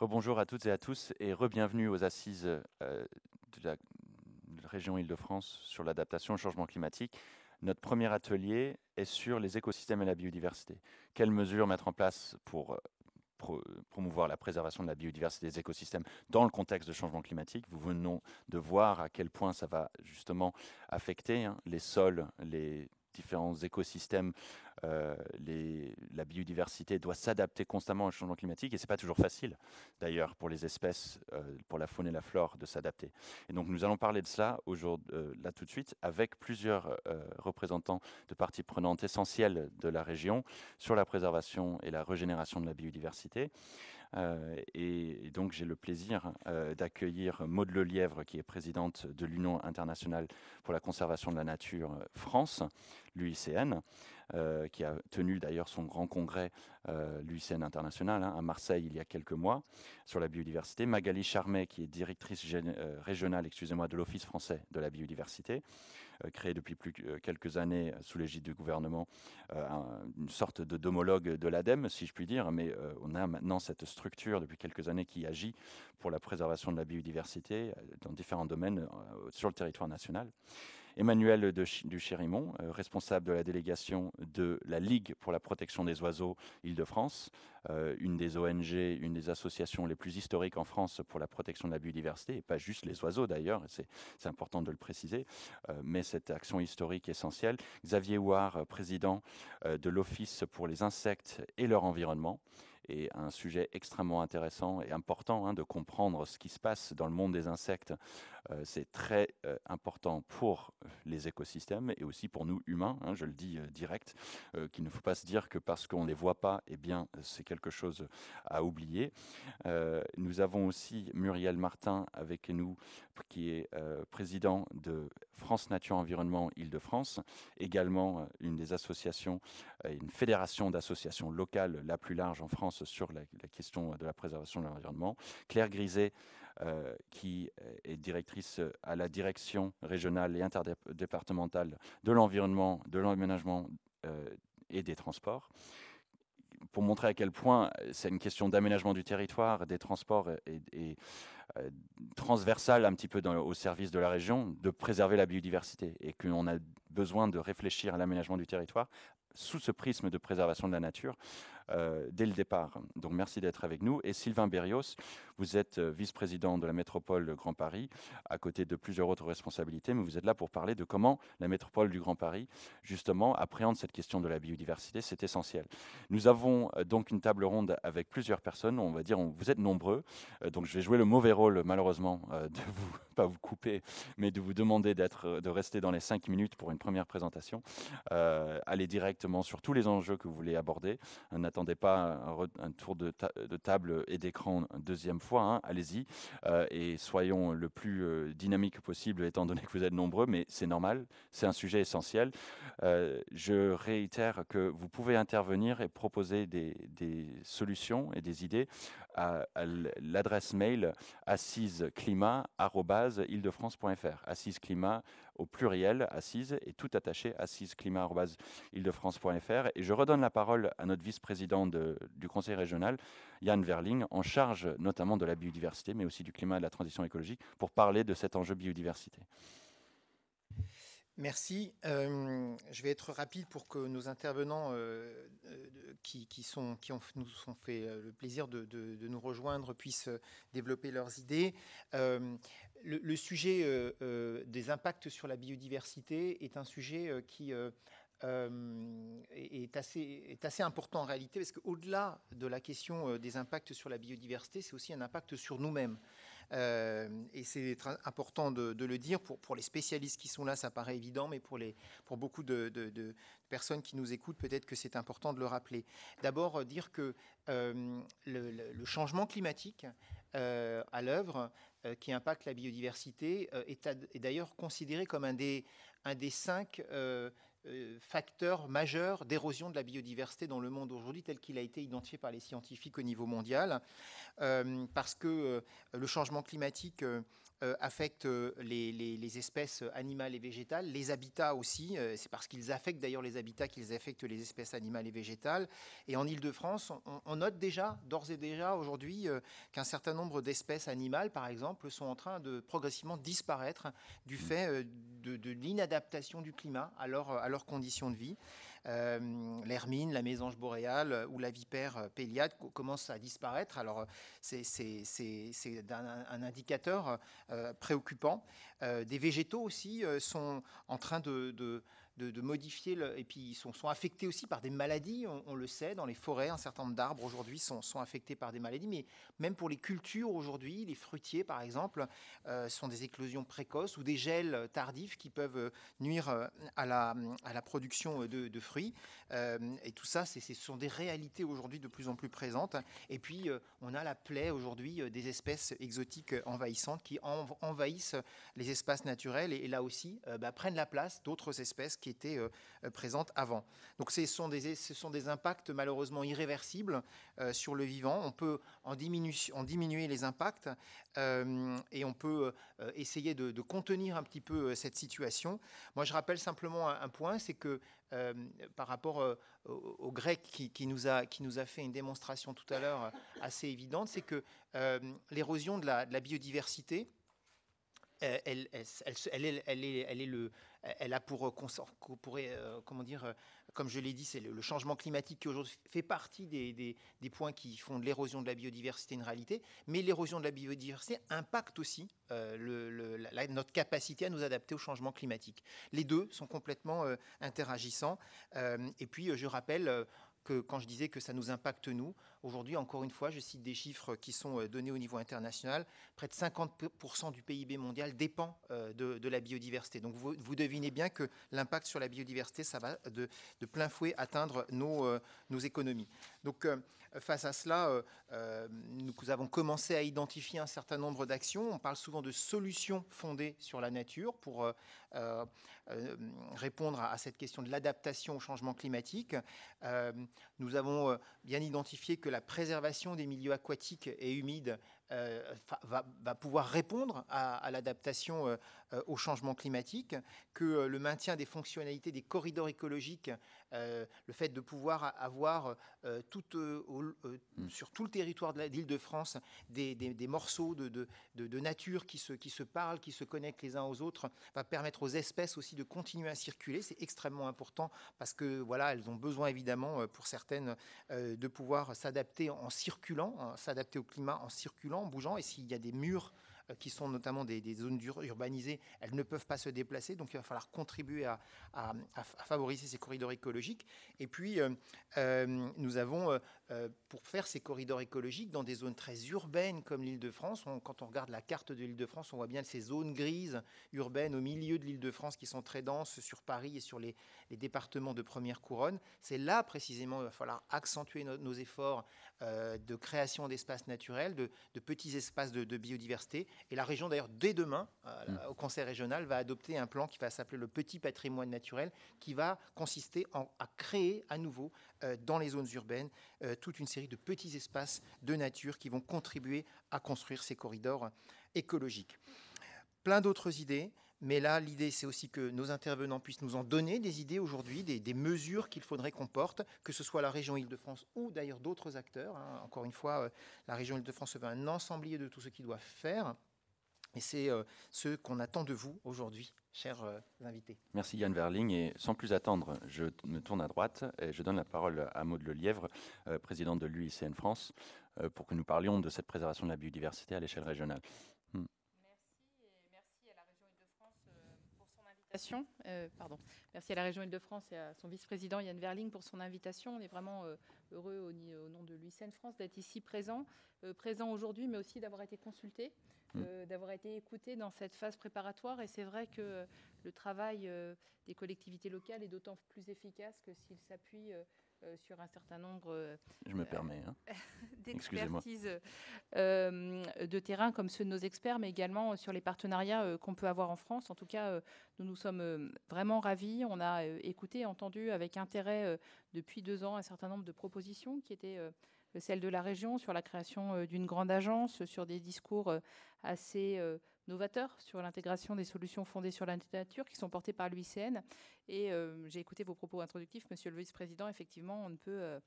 Rebonjour à toutes et à tous et re-bienvenue aux assises de la région Île-de-France sur l'adaptation au changement climatique. Notre premier atelier est sur les écosystèmes et la biodiversité. Quelles mesures mettre en place pour promouvoir la préservation de la biodiversité des écosystèmes dans le contexte de changement climatique? Vous venez de voir à quel point ça va justement affecter les sols, les différents écosystèmes, la biodiversité doit s'adapter constamment au changement climatique et c'est pas toujours facile d'ailleurs pour les espèces, pour la faune et la flore de s'adapter. Et donc nous allons parler de cela aujourd'hui, là tout de suite avec plusieurs représentants de parties prenantes essentielles de la région sur la préservation et la régénération de la biodiversité. Et donc j'ai le plaisir d'accueillir Maude Lelièvre, qui est présidente de l'Union internationale pour la conservation de la nature France, l'UICN, qui a tenu d'ailleurs son grand congrès, l'UICN international, à Marseille il y a quelques mois, sur la biodiversité. Magali Charmet, qui est directrice régionale de l'Office français de la biodiversité, créé depuis quelques années sous l'égide du gouvernement, une sorte d'homologue de l'ADEME, si je puis dire, mais on a maintenant cette structure depuis quelques années qui agit pour la préservation de la biodiversité dans différents domaines sur le territoire national. Emmanuel Duchérimont, responsable de la délégation de la Ligue pour la protection des oiseaux Île-de-France, une des ONG, une des associations les plus historiques en France pour la protection de la biodiversité, et pas juste les oiseaux d'ailleurs, c'est important de le préciser, mais cette action historique essentielle. Xavier Houard, président de l'Office pour les insectes et leur environnement, et un sujet extrêmement intéressant et important de comprendre ce qui se passe dans le monde des insectes. C'est très important pour les écosystèmes et aussi pour nous humains, je le dis direct, qu'il ne faut pas se dire que parce qu'on ne les voit pas, eh bien, c'est quelque chose à oublier. Nous avons aussi Muriel Martin avec nous, qui est président de France Nature Environnement Île-de-France, également une des associations, une fédération d'associations locales la plus large en France sur la question de la préservation de l'environnement. Claire Griset, qui est directrice à la direction régionale et interdépartementale de l'environnement, de l'aménagement et des transports, pour montrer à quel point c'est une question d'aménagement du territoire, des transports et transversale un petit peu au service de la région, de préserver la biodiversité et qu'on a besoin de réfléchir à l'aménagement du territoire sous ce prisme de préservation de la nature dès le départ. Donc merci d'être avec nous. Et Sylvain Berrios, vous êtes vice-président de la métropole Grand Paris, à côté de plusieurs autres responsabilités, mais vous êtes là pour parler de comment la métropole du Grand Paris, justement, appréhende cette question de la biodiversité. C'est essentiel. Nous avons donc une table ronde avec plusieurs personnes. On va dire, vous êtes nombreux. Donc je vais jouer le mauvais rôle, malheureusement, de vous, pas vous couper, mais de vous demander de rester dans les 5 minutes pour une première présentation. Allez directement sur tous les enjeux que vous voulez aborder. N'attendez pas un tour de table et d'écran une deuxième fois. Allez-y et soyons le plus dynamique possible, étant donné que vous êtes nombreux, mais c'est normal, c'est un sujet essentiel. Je réitère que vous pouvez intervenir et proposer des solutions et des idées à l'adresse mail assiseclimat@île-de-france.fr. Assiseclimat au pluriel, assise et tout attaché, assiseclimat@île-de-france.fr. Et je redonne la parole à notre vice-président du Conseil régional, Yann Verling, en charge notamment de la biodiversité, mais aussi du climat et de la transition écologique, pour parler de cet enjeu biodiversité. Merci. Je vais être rapide pour que nos intervenants qui nous ont fait le plaisir de nous rejoindre puissent développer leurs idées. Le sujet des impacts sur la biodiversité est un sujet qui est assez important en réalité, parce qu'au-delà de la question des impacts sur la biodiversité, c'est aussi un impact sur nous-mêmes. Et c'est important de le dire. Pour les spécialistes qui sont là, ça paraît évident, mais pour beaucoup de personnes qui nous écoutent, peut-être que c'est important de le rappeler. D'abord, dire que le changement climatique à l'œuvre qui impacte la biodiversité est d'ailleurs considéré comme un des 5 facteur majeur d'érosion de la biodiversité dans le monde aujourd'hui, tel qu'il a été identifié par les scientifiques au niveau mondial, parce que le changement climatique affectent les espèces animales et végétales, les habitats aussi. C'est parce qu'ils affectent d'ailleurs les habitats qu'ils affectent les espèces animales et végétales. Et en Île-de-France, on note déjà, d'ores et déjà aujourd'hui, qu'un certain nombre d'espèces animales, par exemple, sont en train de progressivement disparaître du fait de l'inadaptation du climat à leurs conditions de vie. L'hermine, la mésange boréale ou la vipère péliade commencent à disparaître. Alors c'est un indicateur préoccupant. Des végétaux aussi sont en train de modifier, et puis ils sont affectés aussi par des maladies, on le sait, dans les forêts, un certain nombre d'arbres aujourd'hui sont affectés par des maladies, mais même pour les cultures aujourd'hui, les fruitiers par exemple, sont des éclosions précoces ou des gels tardifs qui peuvent nuire à la production de fruits. Et tout ça, ce sont des réalités aujourd'hui de plus en plus présentes. Et puis, on a la plaie aujourd'hui des espèces exotiques envahissantes qui envahissent les espaces naturels et là aussi prennent la place d'autres espèces qui étaient présentes avant. Donc ce sont des impacts malheureusement irréversibles sur le vivant. On peut en diminuer les impacts et on peut essayer de contenir un petit peu cette situation. Moi, je rappelle simplement un point, c'est que par rapport au grec qui nous a fait une démonstration tout à l'heure assez évidente, c'est que l'érosion de la biodiversité, elle a pour comment dire, comme je l'ai dit, c'est le changement climatique qui aujourd'hui fait partie des points qui font de l'érosion de la biodiversité une réalité, mais l'érosion de la biodiversité impacte aussi notre capacité à nous adapter au changement climatique. Les deux sont complètement interagissants. Et puis, je rappelle que quand je disais que ça nous impacte nous, aujourd'hui, encore une fois, je cite des chiffres qui sont donnés au niveau international, près de 50% du PIB mondial dépend de la biodiversité. Donc vous devinez bien que l'impact sur la biodiversité, ça va de plein fouet atteindre nos économies. Donc face à cela, nous avons commencé à identifier un certain nombre d'actions. On parle souvent de solutions fondées sur la nature pour répondre à cette question de l'adaptation au changement climatique. Nous avons bien identifié que la préservation des milieux aquatiques et humides va pouvoir répondre à l'adaptation au changement climatique, que le maintien des fonctionnalités des corridors écologiques, le fait de pouvoir avoir sur tout le territoire de l'Île-de-France des morceaux de nature qui se parlent, qui se connectent les uns aux autres, va permettre aux espèces aussi de continuer à circuler. C'est extrêmement important parce que voilà, elles ont besoin évidemment pour certaines de pouvoir s'adapter en circulant, s'adapter au climat en circulant, en bougeant. Et s'il y a des murs qui sont notamment des zones urbanisées, elles ne peuvent pas se déplacer, donc il va falloir contribuer à favoriser ces corridors écologiques. Et puis, nous avons, pour faire ces corridors écologiques dans des zones très urbaines comme l'Île-de-France, quand on regarde la carte de l'Île-de-France, on voit bien ces zones grises urbaines au milieu de l'Île-de-France qui sont très denses sur Paris et sur les départements de première couronne. C'est là, précisément, il va falloir accentuer nos efforts de création d'espaces naturels, de petits espaces de biodiversité. Et la région, d'ailleurs, dès demain, au Conseil régional, va adopter un plan qui va s'appeler le petit patrimoine naturel, qui va consister à créer à nouveau, dans les zones urbaines, toute une série de petits espaces de nature qui vont contribuer à construire ces corridors écologiques. Plein d'autres idées. Mais là, l'idée, c'est aussi que nos intervenants puissent nous en donner des idées aujourd'hui, des mesures qu'il faudrait qu'on porte, que ce soit la région Île-de-France ou d'ailleurs d'autres acteurs. Encore une fois, la région Île-de-France veut un ensemblier de tout ce qu'ils doivent faire. Et c'est ce qu'on attend de vous aujourd'hui, chers invités. Merci Yann Verling. Et sans plus attendre, je me tourne à droite et je donne la parole à Maud Lelièvre, présidente de l'UICN France, pour que nous parlions de cette préservation de la biodiversité à l'échelle régionale. Merci à la région Île-de-France et à son vice-président Yann Verling pour son invitation. On est vraiment heureux au nom de l'UICN France d'être ici présent aujourd'hui, mais aussi d'avoir été consulté, d'avoir été écouté dans cette phase préparatoire. Et c'est vrai que le travail des collectivités locales est d'autant plus efficace que s'il s'appuie sur un certain nombre d'expertises de terrain comme ceux de nos experts, mais également sur les partenariats qu'on peut avoir en France. En tout cas, nous sommes vraiment ravis. On a écouté et entendu avec intérêt depuis 2 ans un certain nombre de propositions qui étaient celles de la région sur la création d'une grande agence, sur des discours assez novateurs sur l'intégration des solutions fondées sur la nature qui sont portées par l'UICN. Et j'ai écouté vos propos introductifs, Monsieur le Vice-président. Effectivement, on ne peut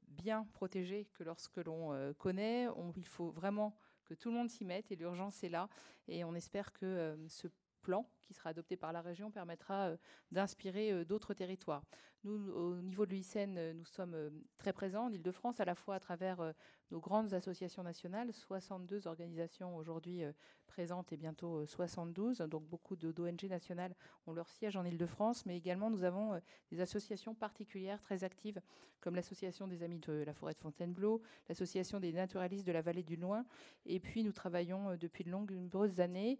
bien protéger que lorsque l'on connaît. Il faut vraiment que tout le monde s'y mette et l'urgence est là. Et on espère que ce plan qui sera adopté par la région permettra d'inspirer d'autres territoires. Nous, au niveau de l'UICN, nous sommes très présents en Île-de-France, à la fois à travers nos grandes associations nationales, 62 organisations aujourd'hui présentes et bientôt 72. Donc beaucoup d'ONG nationales ont leur siège en Île-de-France, mais également nous avons des associations particulières très actives, comme l'Association des Amis de la Forêt de Fontainebleau, l'Association des naturalistes de la Vallée du Loing, et puis nous travaillons depuis de nombreuses années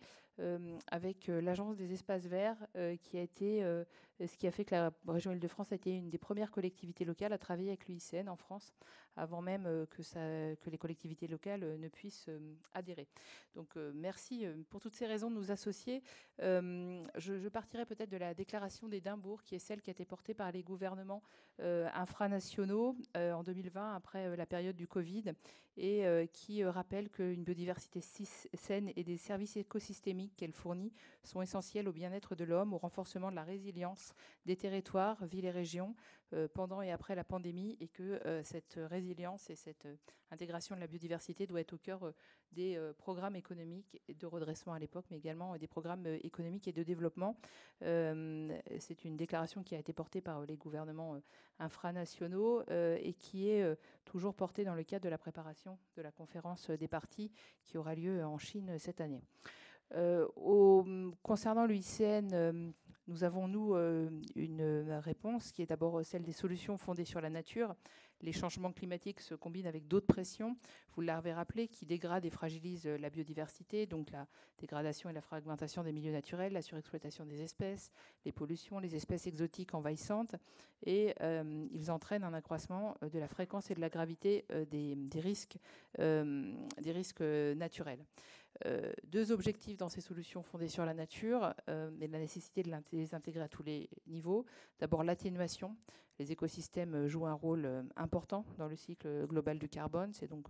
avec l'Agence des espaces verts, ce qui a fait que la région Île-de-France a été une des premières collectivités locales à travailler avec l'UICN en France, avant même que les collectivités locales ne puissent adhérer. Donc merci pour toutes ces raisons de nous associer. Je partirai peut-être de la déclaration d'Édimbourg, qui est celle qui a été portée par les gouvernements infranationaux en 2020, après la période du Covid, et qui rappelle qu'une biodiversité saine et des services écosystémiques qu'elle fournit sont essentiels au bien-être de l'homme, au renforcement de la résilience des territoires, villes et régions, pendant et après la pandémie, et que cette résilience et cette intégration de la biodiversité doit être au cœur des programmes économiques et de redressement à l'époque, mais également des programmes économiques et de développement. C'est une déclaration qui a été portée par les gouvernements infranationaux et qui est toujours portée dans le cadre de la préparation de la conférence des parties qui aura lieu en Chine cette année. Concernant l'UICN, nous avons, nous, une réponse qui est d'abord celle des solutions fondées sur la nature. Les changements climatiques se combinent avec d'autres pressions, vous l'avez rappelé, qui dégradent et fragilisent la biodiversité, donc la dégradation et la fragmentation des milieux naturels, la surexploitation des espèces, les pollutions, les espèces exotiques envahissantes, et ils entraînent un accroissement de la fréquence et de la gravité des risques naturels. Deux objectifs dans ces solutions fondées sur la nature et la nécessité de les intégrer à tous les niveaux. D'abord, l'atténuation. Les écosystèmes jouent un rôle important dans le cycle global du carbone. C'est donc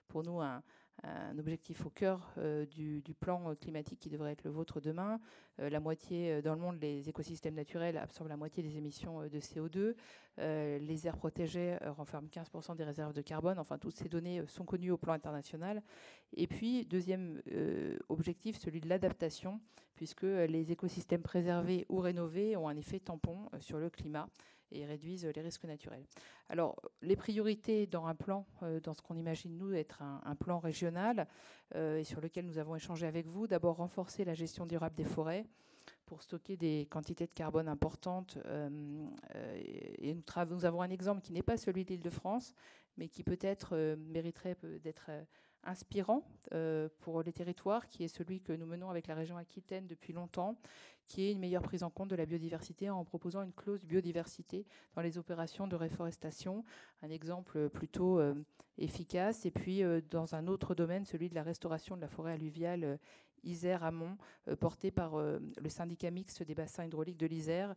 pour nous un objectif au cœur du plan climatique qui devrait être le vôtre demain. La moitié, dans le monde, les écosystèmes naturels absorbent la moitié des émissions de CO2. Les aires protégées renferment 15% des réserves de carbone. Enfin, toutes ces données sont connues au plan international. Et puis, deuxième objectif, celui de l'adaptation, puisque les écosystèmes préservés ou rénovés ont un effet tampon sur le climat et réduisent les risques naturels. Alors, les priorités dans un plan, dans ce qu'on imagine, nous, être un plan régional, et sur lequel nous avons échangé avec vous, d'abord renforcer la gestion durable des forêts pour stocker des quantités de carbone importantes. Et nous avons un exemple qui n'est pas celui de l'Île-de-France, mais qui peut-être mériterait d'être inspirant pour les territoires, qui est celui que nous menons avec la région Aquitaine depuis longtemps, qui est une meilleure prise en compte de la biodiversité en proposant une clause biodiversité dans les opérations de réforestation. Un exemple plutôt efficace. Et puis, dans un autre domaine, celui de la restauration de la forêt alluviale Isère-Amont, porté par le syndicat mixte des bassins hydrauliques de l'Isère,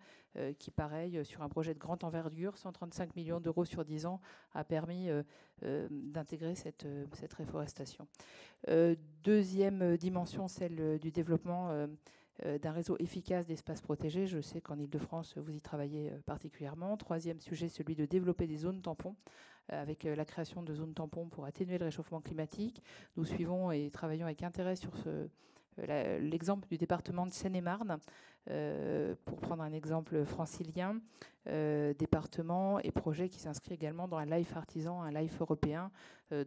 qui, pareil, sur un projet de grande envergure, 135 millions d'euros sur 10 ans, a permis d'intégrer cette réforestation. Deuxième dimension, celle du développement d'un réseau efficace d'espaces protégés. Je sais qu'en Île-de-France, vous y travaillez particulièrement. Troisième sujet, celui de développer des zones tampons, avec la création de zones tampons pour atténuer le réchauffement climatique. Nous suivons et travaillons avec intérêt sur l'exemple du département de Seine-et-Marne, pour prendre un exemple francilien, département et projet qui s'inscrit également dans un LIFE artisan, un LIFE européen,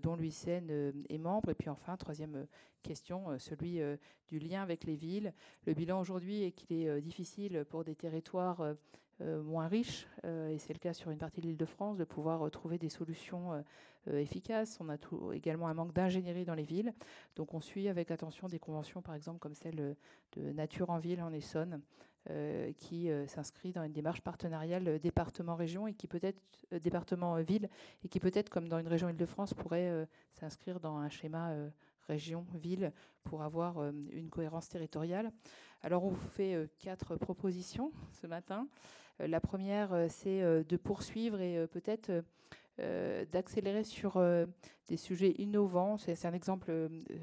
dont l'UICN est membre. Et puis enfin, troisième question, celui du lien avec les villes. Le bilan aujourd'hui est qu'il est difficile pour des territoires moins riches, et c'est le cas sur une partie de l'Île-de-France, de pouvoir trouver des solutions efficaces. On a également un manque d'ingénierie dans les villes. Donc on suit avec attention des conventions, par exemple, comme celle de Nature en Ville en Essonne, qui s'inscrit dans une démarche partenariale département-région et qui peut-être département-ville, et qui peut-être, comme dans une région Île-de-France, pourrait s'inscrire dans un schéma région-ville pour avoir une cohérence territoriale. Alors on vous fait 4 propositions ce matin. La première, c'est de poursuivre et peut-être d'accélérer sur des sujets innovants. C'est un exemple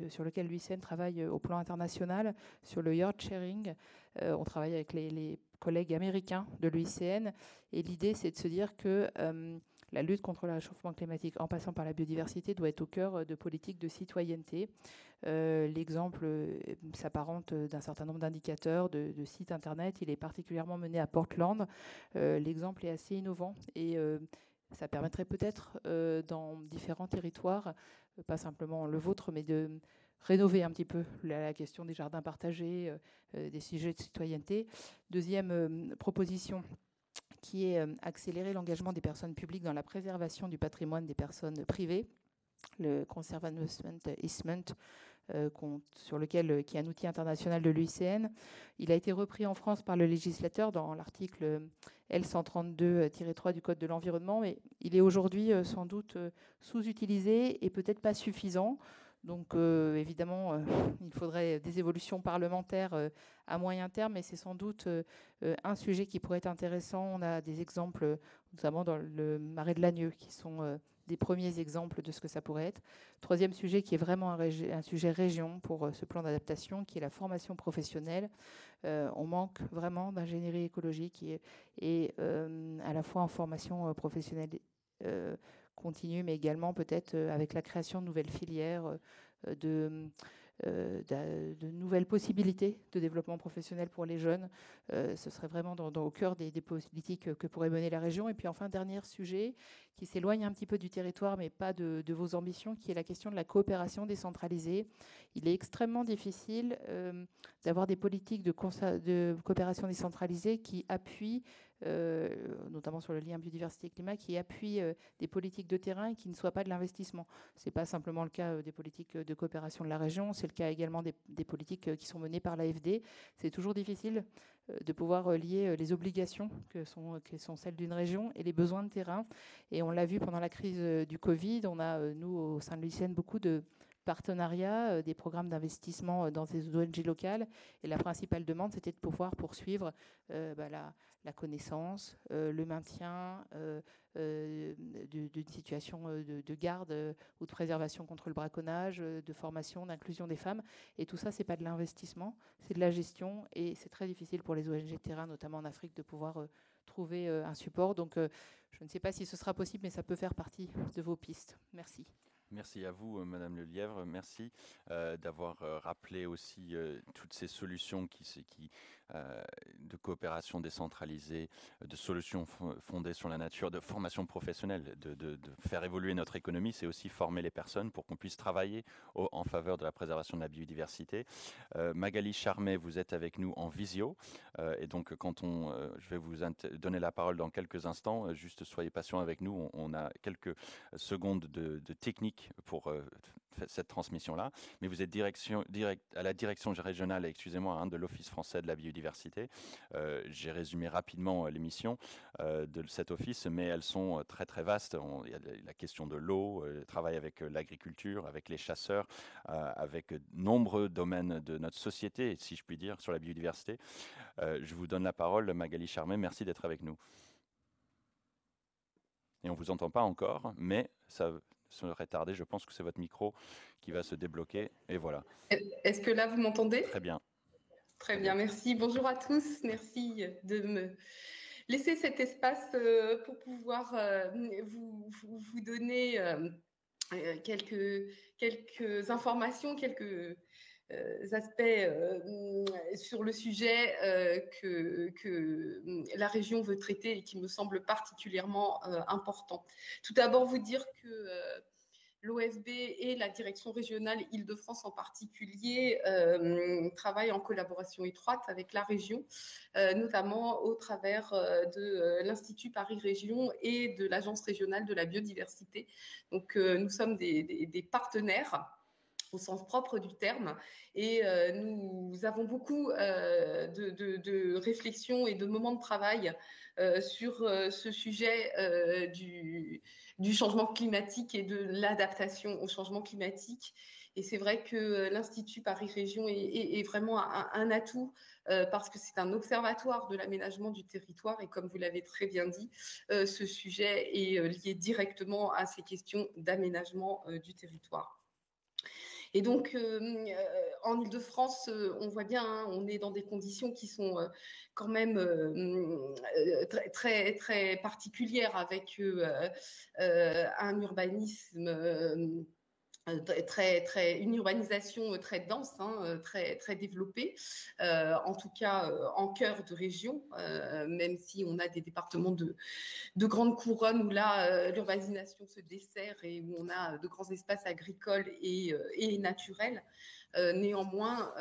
sur lequel l'UICN travaille au plan international, sur le yacht sharing. On travaille avec les collègues américains de l'UICN. Et l'idée, c'est de se dire que la lutte contre le réchauffement climatique, en passant par la biodiversité, doit être au cœur de politiques de citoyenneté. L'exemple s'apparente d'un certain nombre d'indicateurs, de sites Internet. Il est particulièrement mené à Portland. L'exemple est assez innovant et ça permettrait peut-être dans différents territoires, pas simplement le vôtre, mais de rénover un petit peu la question des jardins partagés, des sujets de citoyenneté. Deuxième proposition, qui est accélérer l'engagement des personnes publiques dans la préservation du patrimoine des personnes privées, le Conservation Easement, sur lequel, qui est un outil international de l'UICN. Il a été repris en France par le législateur dans l'article L132-3 du Code de l'environnement, mais il est aujourd'hui sans doute sous-utilisé et peut-être pas suffisant. Donc évidemment, il faudrait des évolutions parlementaires à moyen terme, mais c'est sans doute un sujet qui pourrait être intéressant. On a des exemples, notamment dans le Marais de Lagneux, qui sont des premiers exemples de ce que ça pourrait être. Troisième sujet qui est vraiment un sujet région pour ce plan d'adaptation, qui est la formation professionnelle. On manque vraiment d'ingénierie écologique et à la fois en formation professionnelle continue, mais également peut-être avec la création de nouvelles filières, de nouvelles possibilités de développement professionnel pour les jeunes. Ce serait vraiment au cœur des politiques que pourrait mener la région. Et puis enfin, dernier sujet qui s'éloigne un petit peu du territoire, mais pas de vos ambitions, qui est la question de la coopération décentralisée. Il est extrêmement difficile d'avoir des politiques de coopération décentralisée qui appuient, notamment sur le lien biodiversité-climat, qui appuient des politiques de terrain et qui ne soient pas de l'investissement. Ce n'est pas simplement le cas des politiques de coopération de la région, c'est le cas également des politiques qui sont menées par l'AFD. C'est toujours difficile de pouvoir lier les obligations qui sont celles d'une région et les besoins de terrain. Et on l'a vu pendant la crise du Covid, on a, nous, au sein de l'UICN, beaucoup de partenariats, des programmes d'investissement dans des ONG locales. Et la principale demande, c'était de pouvoir poursuivre la connaissance, le maintien d'une situation de garde ou de préservation contre le braconnage, de formation, d'inclusion des femmes. Et tout ça, c'est pas de l'investissement, c'est de la gestion. Et c'est très difficile pour les ONG de terrain, notamment en Afrique, de pouvoir trouver un support. Donc, je ne sais pas si ce sera possible, mais ça peut faire partie de vos pistes. Merci. Merci à vous, Madame Lelièvre. Merci d'avoir rappelé aussi toutes ces solutions de coopération décentralisée, de solutions fondées sur la nature, de formation professionnelle, de faire évoluer notre économie. C'est aussi former les personnes pour qu'on puisse travailler en faveur de la préservation de la biodiversité. Magali Charmet, vous êtes avec nous en visio. Et donc, je vais vous donner la parole dans quelques instants. Juste soyez patients avec nous. On a quelques secondes de technique pour cette transmission-là, mais vous êtes à la direction régionale, excusez-moi, de l'Office français de la biodiversité. J'ai résumé rapidement les missions de cet office, mais elles sont très très vastes. Il y a la question de l'eau, le travail avec l'agriculture, avec les chasseurs, avec nombreux domaines de notre société, si je puis dire, sur la biodiversité. Je vous donne la parole, Magali Charmet, merci d'être avec nous. Et on ne vous entend pas encore, mais ça serait tardé. Je pense que c'est votre micro qui va se débloquer. Et voilà. Est-ce que là, vous m'entendez ? Très bien. Très bien, merci. Bonjour à tous. Merci de me laisser cet espace pour pouvoir vous donner quelques informations, quelques aspects sur le sujet que la région veut traiter et qui me semble particulièrement important. Tout d'abord, vous dire que l'OFB et la direction régionale Île-de-France en particulier travaillent en collaboration étroite avec la région, notamment au travers de l'Institut Paris Région et de l'Agence régionale de la biodiversité. Donc, nous sommes des partenaires au sens propre du terme. Et nous avons beaucoup de réflexions et de moments de travail sur ce sujet du changement climatique et de l'adaptation au changement climatique. Et c'est vrai que l'Institut Paris Région est vraiment un atout parce que c'est un observatoire de l'aménagement du territoire. Et comme vous l'avez très bien dit, ce sujet est lié directement à ces questions d'aménagement du territoire. Et donc, en Île-de-France, on voit bien, hein, on est dans des conditions qui sont quand même très, très, très particulières avec un urbanisme une urbanisation très dense, hein, très, très développée, en tout cas en cœur de région, même si on a des départements de grande couronne où là, l'urbanisation se dessert et où on a de grands espaces agricoles et naturels. Néanmoins,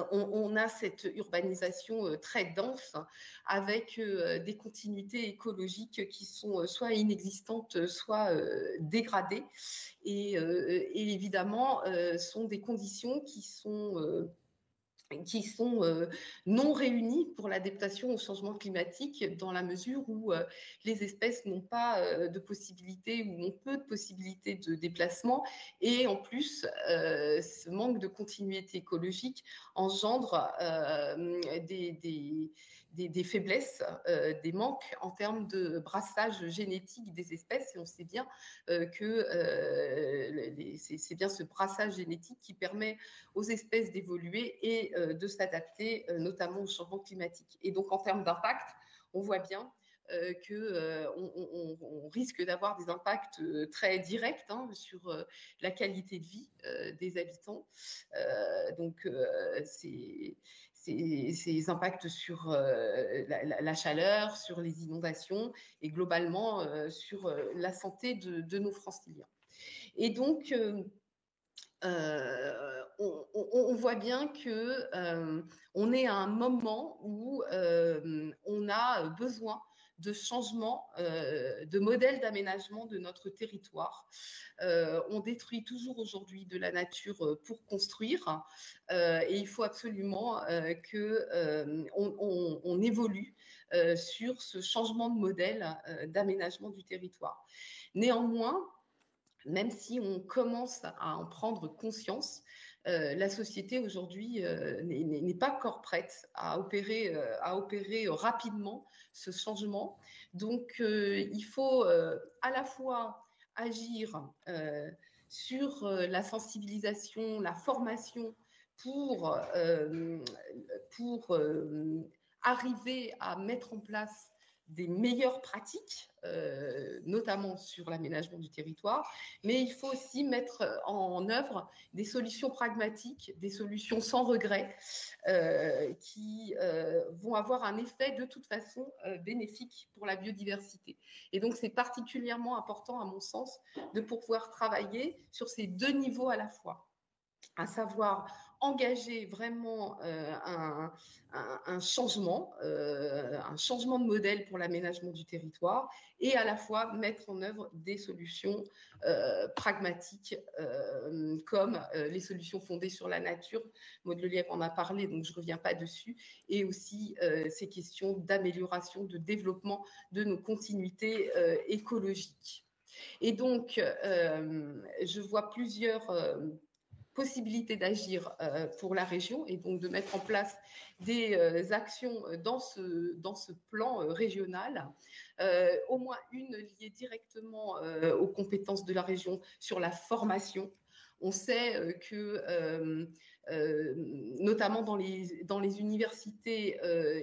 on a cette urbanisation très dense avec des continuités écologiques qui sont soit inexistantes, soit dégradées. Et évidemment, sont des conditions qui sont non réunies pour l'adaptation au changement climatique dans la mesure où les espèces n'ont pas de possibilités ou ont peu de possibilités de déplacement et en plus ce manque de continuité écologique engendre des faiblesses, des manques en termes de brassage génétique des espèces et on sait bien que c'est bien ce brassage génétique qui permet aux espèces d'évoluer et de s'adapter, notamment au changement climatique. Et donc, en termes d'impact, on voit bien qu'on risque d'avoir des impacts très directs hein, sur la qualité de vie des habitants. Donc, ces impacts sur la chaleur, sur les inondations et globalement sur la santé de nos franciliens. Et donc, on voit bien que on est à un moment où on a besoin de changement de modèle d'aménagement de notre territoire. On détruit toujours aujourd'hui de la nature pour construire et il faut absolument qu'on évolue sur ce changement de modèle d'aménagement du territoire. Néanmoins, même si on commence à en prendre conscience, la société aujourd'hui n'est pas encore prête à opérer rapidement ce changement. Donc, il faut à la fois agir sur la sensibilisation, la formation pour arriver à mettre en place des meilleures pratiques, notamment sur l'aménagement du territoire, mais il faut aussi mettre en œuvre des solutions pragmatiques, des solutions sans regret, qui vont avoir un effet de toute façon bénéfique pour la biodiversité. Et donc, c'est particulièrement important, à mon sens, de pouvoir travailler sur ces deux niveaux à la fois, à savoir engager vraiment un changement de modèle pour l'aménagement du territoire et à la fois mettre en œuvre des solutions pragmatiques comme les solutions fondées sur la nature. Maud Lelièvre en a parlé, donc je ne reviens pas dessus, et aussi ces questions d'amélioration, de développement de nos continuités écologiques. Et donc, je vois plusieurs possibilité d'agir pour la région et donc de mettre en place des actions dans ce plan régional, au moins une liée directement aux compétences de la région sur la formation. On sait que notamment dans les universités,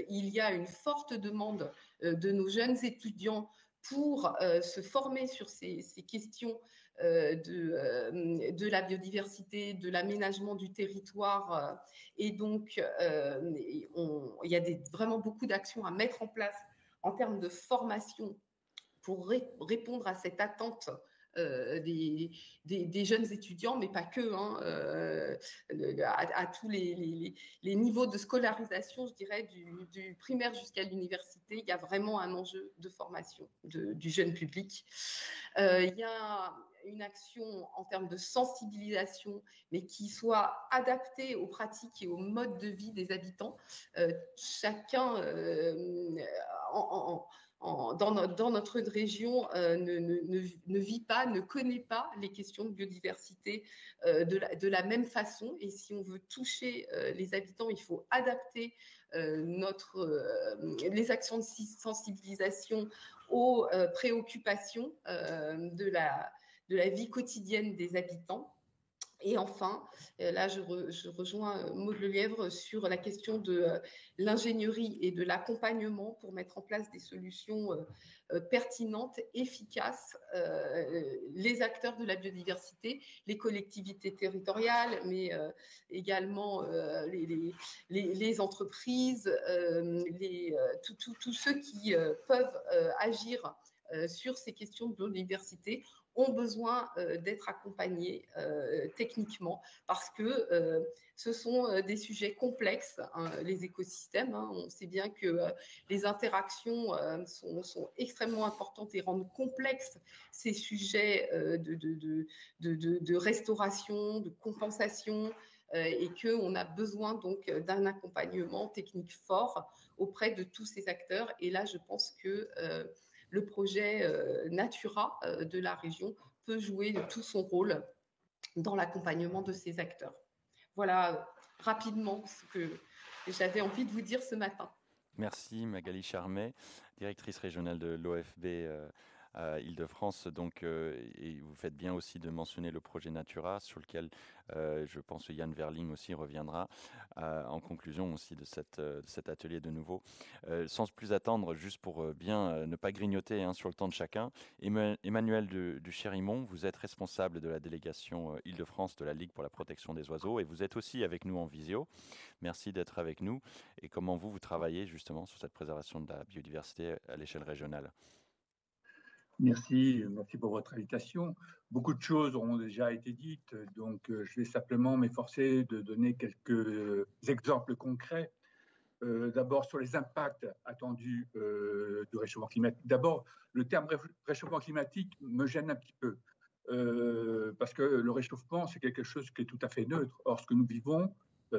il y a une forte demande de nos jeunes étudiants pour se former sur ces questions de la biodiversité, de l'aménagement du territoire. Et donc, il y a vraiment beaucoup d'actions à mettre en place en termes de formation pour répondre à cette attente des jeunes étudiants, mais pas que, hein, à tous les niveaux de scolarisation, je dirais, du primaire jusqu'à l'université. Il y a vraiment un enjeu de formation du jeune public. Il y a une action en termes de sensibilisation, mais qui soit adaptée aux pratiques et aux modes de vie des habitants. Chacun dans notre région ne vit pas, ne connaît pas les questions de biodiversité de la même façon. Et si on veut toucher les habitants, il faut adapter les actions de sensibilisation aux préoccupations de la vie quotidienne des habitants. Et enfin, là, je rejoins Maud Lelièvre sur la question de l'ingénierie et de l'accompagnement pour mettre en place des solutions pertinentes, efficaces. Les acteurs de la biodiversité, les collectivités territoriales, mais également les entreprises, tous ceux qui peuvent agir sur ces questions de biodiversité ont besoin d'être accompagnés techniquement parce que ce sont des sujets complexes, hein, les écosystèmes. Hein, on sait bien que les interactions sont extrêmement importantes et rendent complexes ces sujets de restauration, de compensation, et qu'on a besoin donc d'un accompagnement technique fort auprès de tous ces acteurs. Et là, je pense que le projet Natura de la région peut jouer de tout son rôle dans l'accompagnement de ces acteurs. Voilà rapidement ce que j'avais envie de vous dire ce matin. Merci Magali Charmet, directrice régionale de l'OFB à Île-de-France. Donc, et vous faites bien aussi de mentionner le projet Natura, sur lequel je pense que Yann Verling aussi reviendra en conclusion aussi de cet atelier de nouveau. Sans plus attendre, juste pour bien ne pas grignoter sur le temps de chacun, Emmanuel du Chérimont, vous êtes responsable de la délégation Île-de-France de la Ligue pour la protection des oiseaux et vous êtes aussi avec nous en visio. Merci d'être avec nous. Et comment vous travaillez justement sur cette préservation de la biodiversité à l'échelle régionale? Merci pour votre invitation. Beaucoup de choses ont déjà été dites, donc je vais simplement m'efforcer de donner quelques exemples concrets. D'abord sur les impacts attendus du réchauffement climatique. D'abord, le terme réchauffement climatique me gêne un petit peu, parce que le réchauffement, c'est quelque chose qui est tout à fait neutre. Or, ce que nous vivons,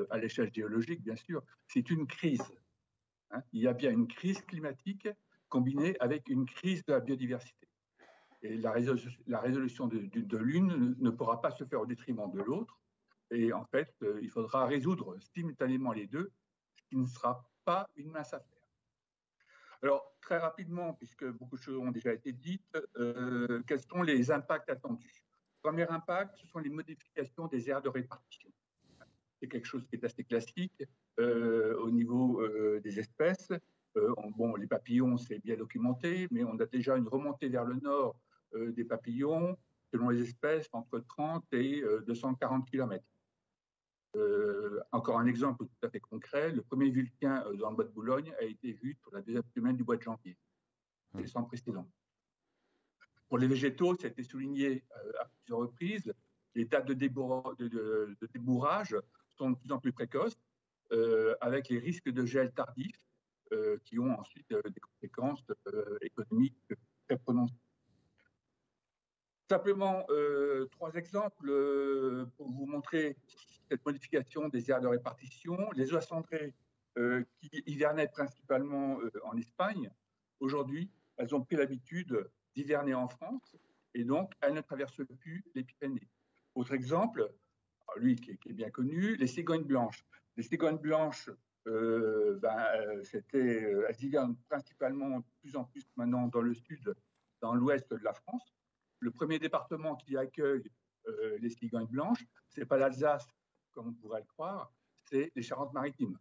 à l'échelle géologique, bien sûr, c'est une crise. Hein. Il y a bien une crise climatique combinée avec une crise de la biodiversité. Et la résolution de l'une ne pourra pas se faire au détriment de l'autre. Et en fait, il faudra résoudre simultanément les deux, ce qui ne sera pas une mince affaire. Alors, très rapidement, puisque beaucoup de choses ont déjà été dites, quels sont les impacts attendus? Premier impact, ce sont les modifications des aires de répartition. C'est quelque chose qui est assez classique au niveau des espèces. Bon, les papillons, c'est bien documenté, mais on a déjà une remontée vers le nord des papillons, selon les espèces, entre 30 et 240 km. Encore un exemple tout à fait concret, le premier vulcain dans le bois de Boulogne a été vu sur la deuxième semaine du mois de janvier. C'est sans précédent. Pour les végétaux, ça a été souligné à plusieurs reprises, les dates de débourrage sont de plus en plus précoces, avec les risques de gel tardif qui ont ensuite des conséquences économiques très prononcées. Simplement, trois exemples pour vous montrer cette modification des aires de répartition. Les oies cendrées qui hivernaient principalement en Espagne, aujourd'hui, elles ont pris l'habitude d'hiverner en France et donc elles ne traversent plus les Pyrénées. Autre exemple, lui qui est bien connu, les cigognes blanches. Les cigognes blanches, elles hivernent principalement de plus en plus maintenant dans le sud, dans l'ouest de la France. Le premier département qui accueille les cigognes blanches, ce n'est pas l'Alsace, comme on pourrait le croire, c'est les Charentes-Maritimes.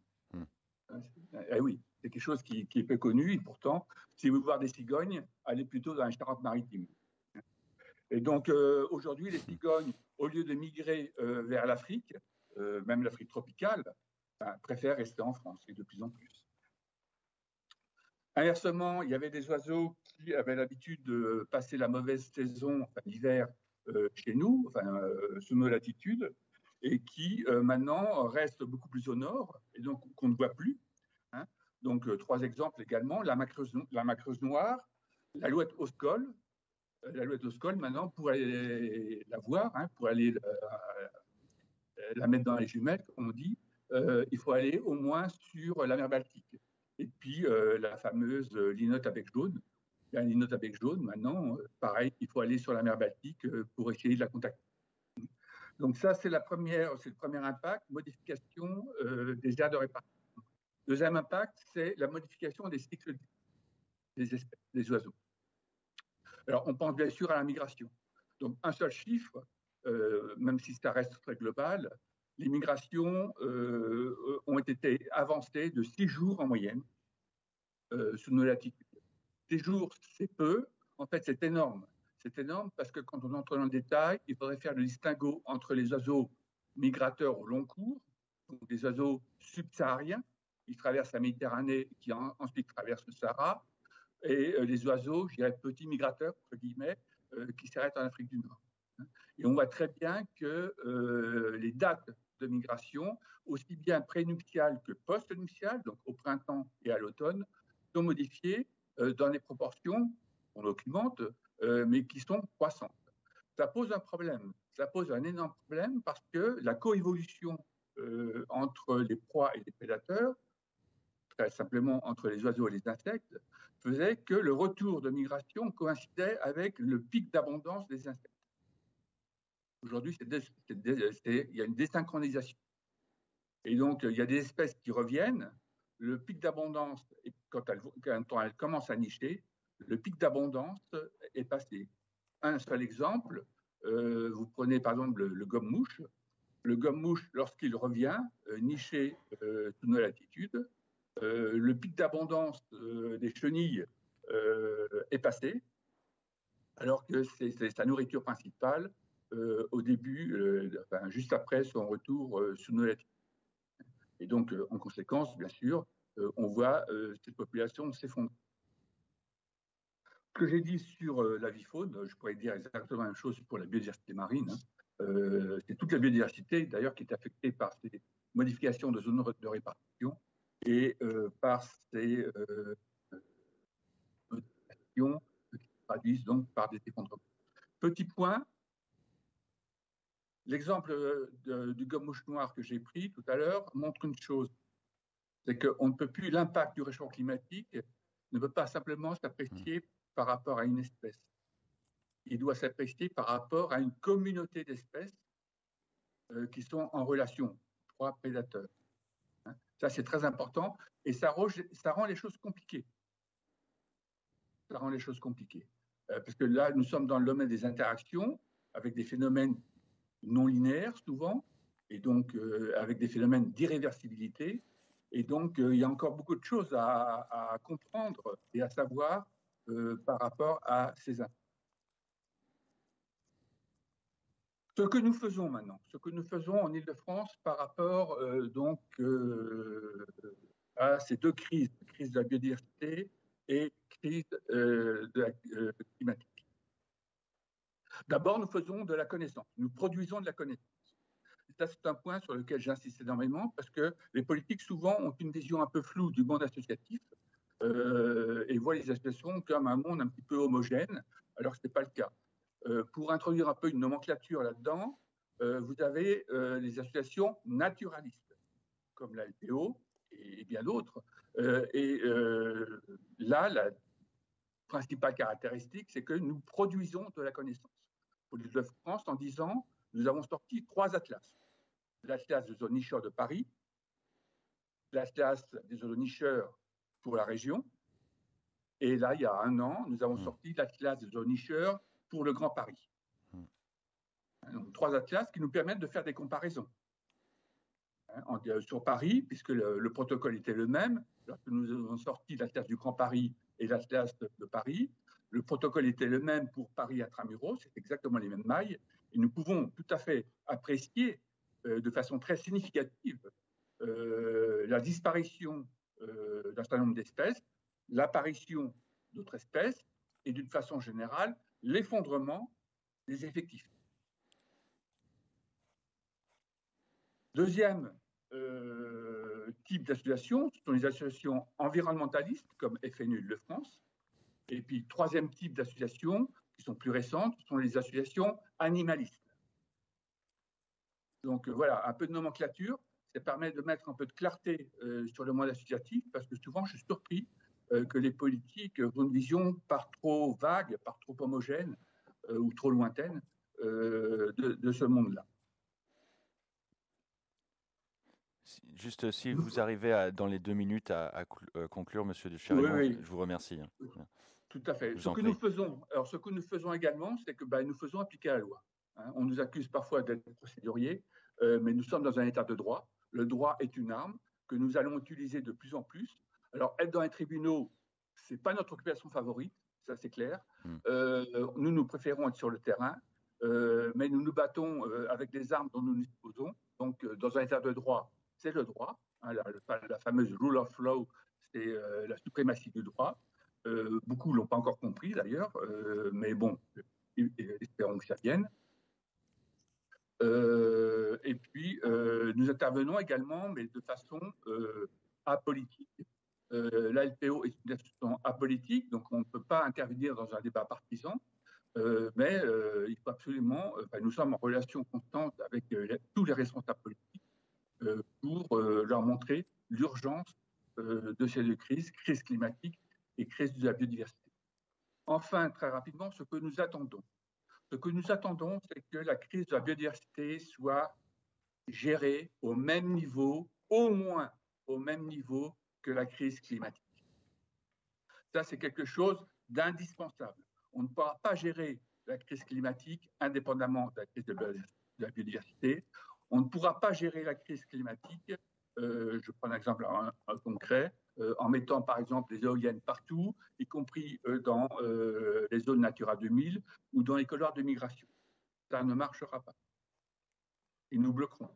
Eh oui, c'est quelque chose qui est peu connu, et pourtant, si vous voulez voir des cigognes, allez plutôt dans les Charentes-Maritimes. Et donc, aujourd'hui, les cigognes, au lieu de migrer vers l'Afrique, même l'Afrique tropicale, préfèrent rester en France, et de plus en plus. Inversement, il y avait des oiseaux qui avaient l'habitude de passer la mauvaise saison, l'hiver, chez nous, sous nos latitudes, et qui maintenant restent beaucoup plus au nord, et donc qu'on ne voit plus. Hein. Donc, trois exemples également, la macreuse noire, l'alouette oscole. L'alouette oscole, maintenant, pour aller la voir, pour aller la mettre dans les jumelles, comme on dit, il faut aller au moins sur la mer Baltique. Et puis, la fameuse linotte à bec jaune, Il y a une note avec jaune. Maintenant, pareil, il faut aller sur la mer Baltique pour essayer de la contacter. Donc ça, c'est le premier impact, modification des aires de répartition. Deuxième impact, c'est la modification des cycles des espèces, des oiseaux. Alors, on pense bien sûr à la migration. Donc, un seul chiffre, même si ça reste très global, les migrations ont été avancées de 6 jours en moyenne sous nos latitudes. 6 jours, c'est peu. En fait, c'est énorme. C'est énorme parce que quand on entre dans le détail, il faudrait faire le distinguo entre les oiseaux migrateurs au long cours, donc des oiseaux subsahariens qui traversent la Méditerranée, qui ensuite traversent le Sahara, et les oiseaux, je dirais, petits migrateurs, entre guillemets, qui s'arrêtent en Afrique du Nord. Et on voit très bien que les dates de migration, aussi bien prénuptiales que post-nuptiales, donc au printemps et à l'automne, sont modifiées dans des proportions, on documente, mais qui sont croissantes. Ça pose un problème, ça pose un énorme problème parce que la coévolution entre les proies et les prédateurs, très simplement entre les oiseaux et les insectes, faisait que le retour de migration coïncidait avec le pic d'abondance des insectes. Aujourd'hui, il y a une désynchronisation. Et donc, il y a des espèces qui reviennent. Le pic d'abondance, quand elles commencent à nicher, le pic d'abondance est passé. Un seul exemple, vous prenez par exemple le gomme-mouche. Le gomme-mouche, lorsqu'il revient, niché sous nos latitudes, le pic d'abondance des chenilles est passé, alors que c'est sa nourriture principale au début, juste après son retour sous nos latitudes. Et donc, en conséquence, bien sûr, on voit cette population s'effondrer. Ce que j'ai dit sur l'avifaune, je pourrais dire exactement la même chose pour la biodiversité marine. C'est toute la biodiversité, d'ailleurs, qui est affectée par ces modifications de zones de répartition et par ces modifications qui se traduisent donc par des effondrements. Petit point, l'exemple du gomme-mouche noir que j'ai pris tout à l'heure montre une chose, c'est qu'on ne peut plus, l'impact du réchauffement climatique ne peut pas simplement s'apprécier par rapport à une espèce. Il doit s'apprécier par rapport à une communauté d'espèces qui sont en relation, proie-prédateur. Ça, c'est très important et ça rend les choses compliquées. Ça rend les choses compliquées. Parce que là, nous sommes dans le domaine des interactions avec des phénomènes non linéaires souvent, et donc avec des phénomènes d'irréversibilité. Et donc, il y a encore beaucoup de choses à comprendre et à savoir par rapport à ces impacts. Ce que nous faisons maintenant, ce que nous faisons en Île-de-France par rapport à ces deux crises, crise de la biodiversité et crise climatique. D'abord, nous faisons de la connaissance, nous produisons de la connaissance. Ça, c'est un point sur lequel j'insiste énormément parce que les politiques souvent ont une vision un peu floue du monde associatif et voient les associations comme un monde un petit peu homogène, alors que ce n'est pas le cas. Pour introduire un peu une nomenclature là-dedans, vous avez les associations naturalistes, comme la LPO et bien d'autres. Là, la principale caractéristique, c'est que nous produisons de la connaissance. Pour l'Île-de-France, en 10 ans, nous avons sorti 3 atlas. L'atlas des zoonicheurs de Paris, l'atlas des zoonicheurs pour la région, et là, il y a 1 an, nous avons sorti l'atlas des zoonicheurs pour le Grand Paris. Donc, 3 atlas qui nous permettent de faire des comparaisons. Sur Paris, puisque le protocole était le même, lorsque nous avons sorti l'atlas du Grand Paris et l'atlas de Paris, le protocole était le même pour Paris Intramuros, c'est exactement les mêmes mailles, et nous pouvons tout à fait apprécier de façon très significative la disparition d'un certain nombre d'espèces, l'apparition d'autres espèces, et d'une façon générale, l'effondrement des effectifs. Deuxième type d'association, ce sont les associations environnementalistes comme FNU Île-de-France. Et puis, troisième type d'associations, qui sont plus récentes, ce sont les associations animalistes. Donc voilà, un peu de nomenclature, ça permet de mettre un peu de clarté sur le monde associatif, parce que souvent, je suis surpris que les politiques ont une vision par trop vague, par trop homogène ou trop lointaine de ce monde-là. Juste si vous arrivez dans les 2 minutes à conclure, Monsieur de Charimont, oui. je vous remercie. Tout à fait. Ce que nous faisons également, c'est que nous faisons appliquer la loi. On nous accuse parfois d'être procéduriers, mais nous sommes dans un état de droit. Le droit est une arme que nous allons utiliser de plus en plus. Alors, être dans les tribunaux, ce n'est pas notre occupation favorite, ça c'est clair. Nous préférons être sur le terrain, mais nous nous battons avec les armes dont nous disposons. Donc, dans un état de droit, c'est le droit. La fameuse rule of law, c'est la suprématie du droit. Beaucoup ne l'ont pas encore compris d'ailleurs, mais bon, espérons que ça vienne. Et puis, nous intervenons également, mais de façon apolitique. La LPO est une institution apolitique, donc on ne peut pas intervenir dans un débat partisan, mais il faut absolument, nous sommes en relation constante avec tous les responsables politiques pour leur montrer l'urgence de ces deux crises, crise climatique et crise de la biodiversité. Enfin, très rapidement, ce que nous attendons. Ce que nous attendons, c'est que la crise de la biodiversité soit gérée au même niveau, au moins au même niveau que la crise climatique. Ça, c'est quelque chose d'indispensable. On ne pourra pas gérer la crise climatique indépendamment de la crise de la biodiversité. On ne pourra pas gérer la crise climatique, je prends un exemple concret, en mettant par exemple des éoliennes partout, y compris dans les zones Natura 2000 ou dans les couloirs de migration. Ça ne marchera pas. Et nous bloquerons.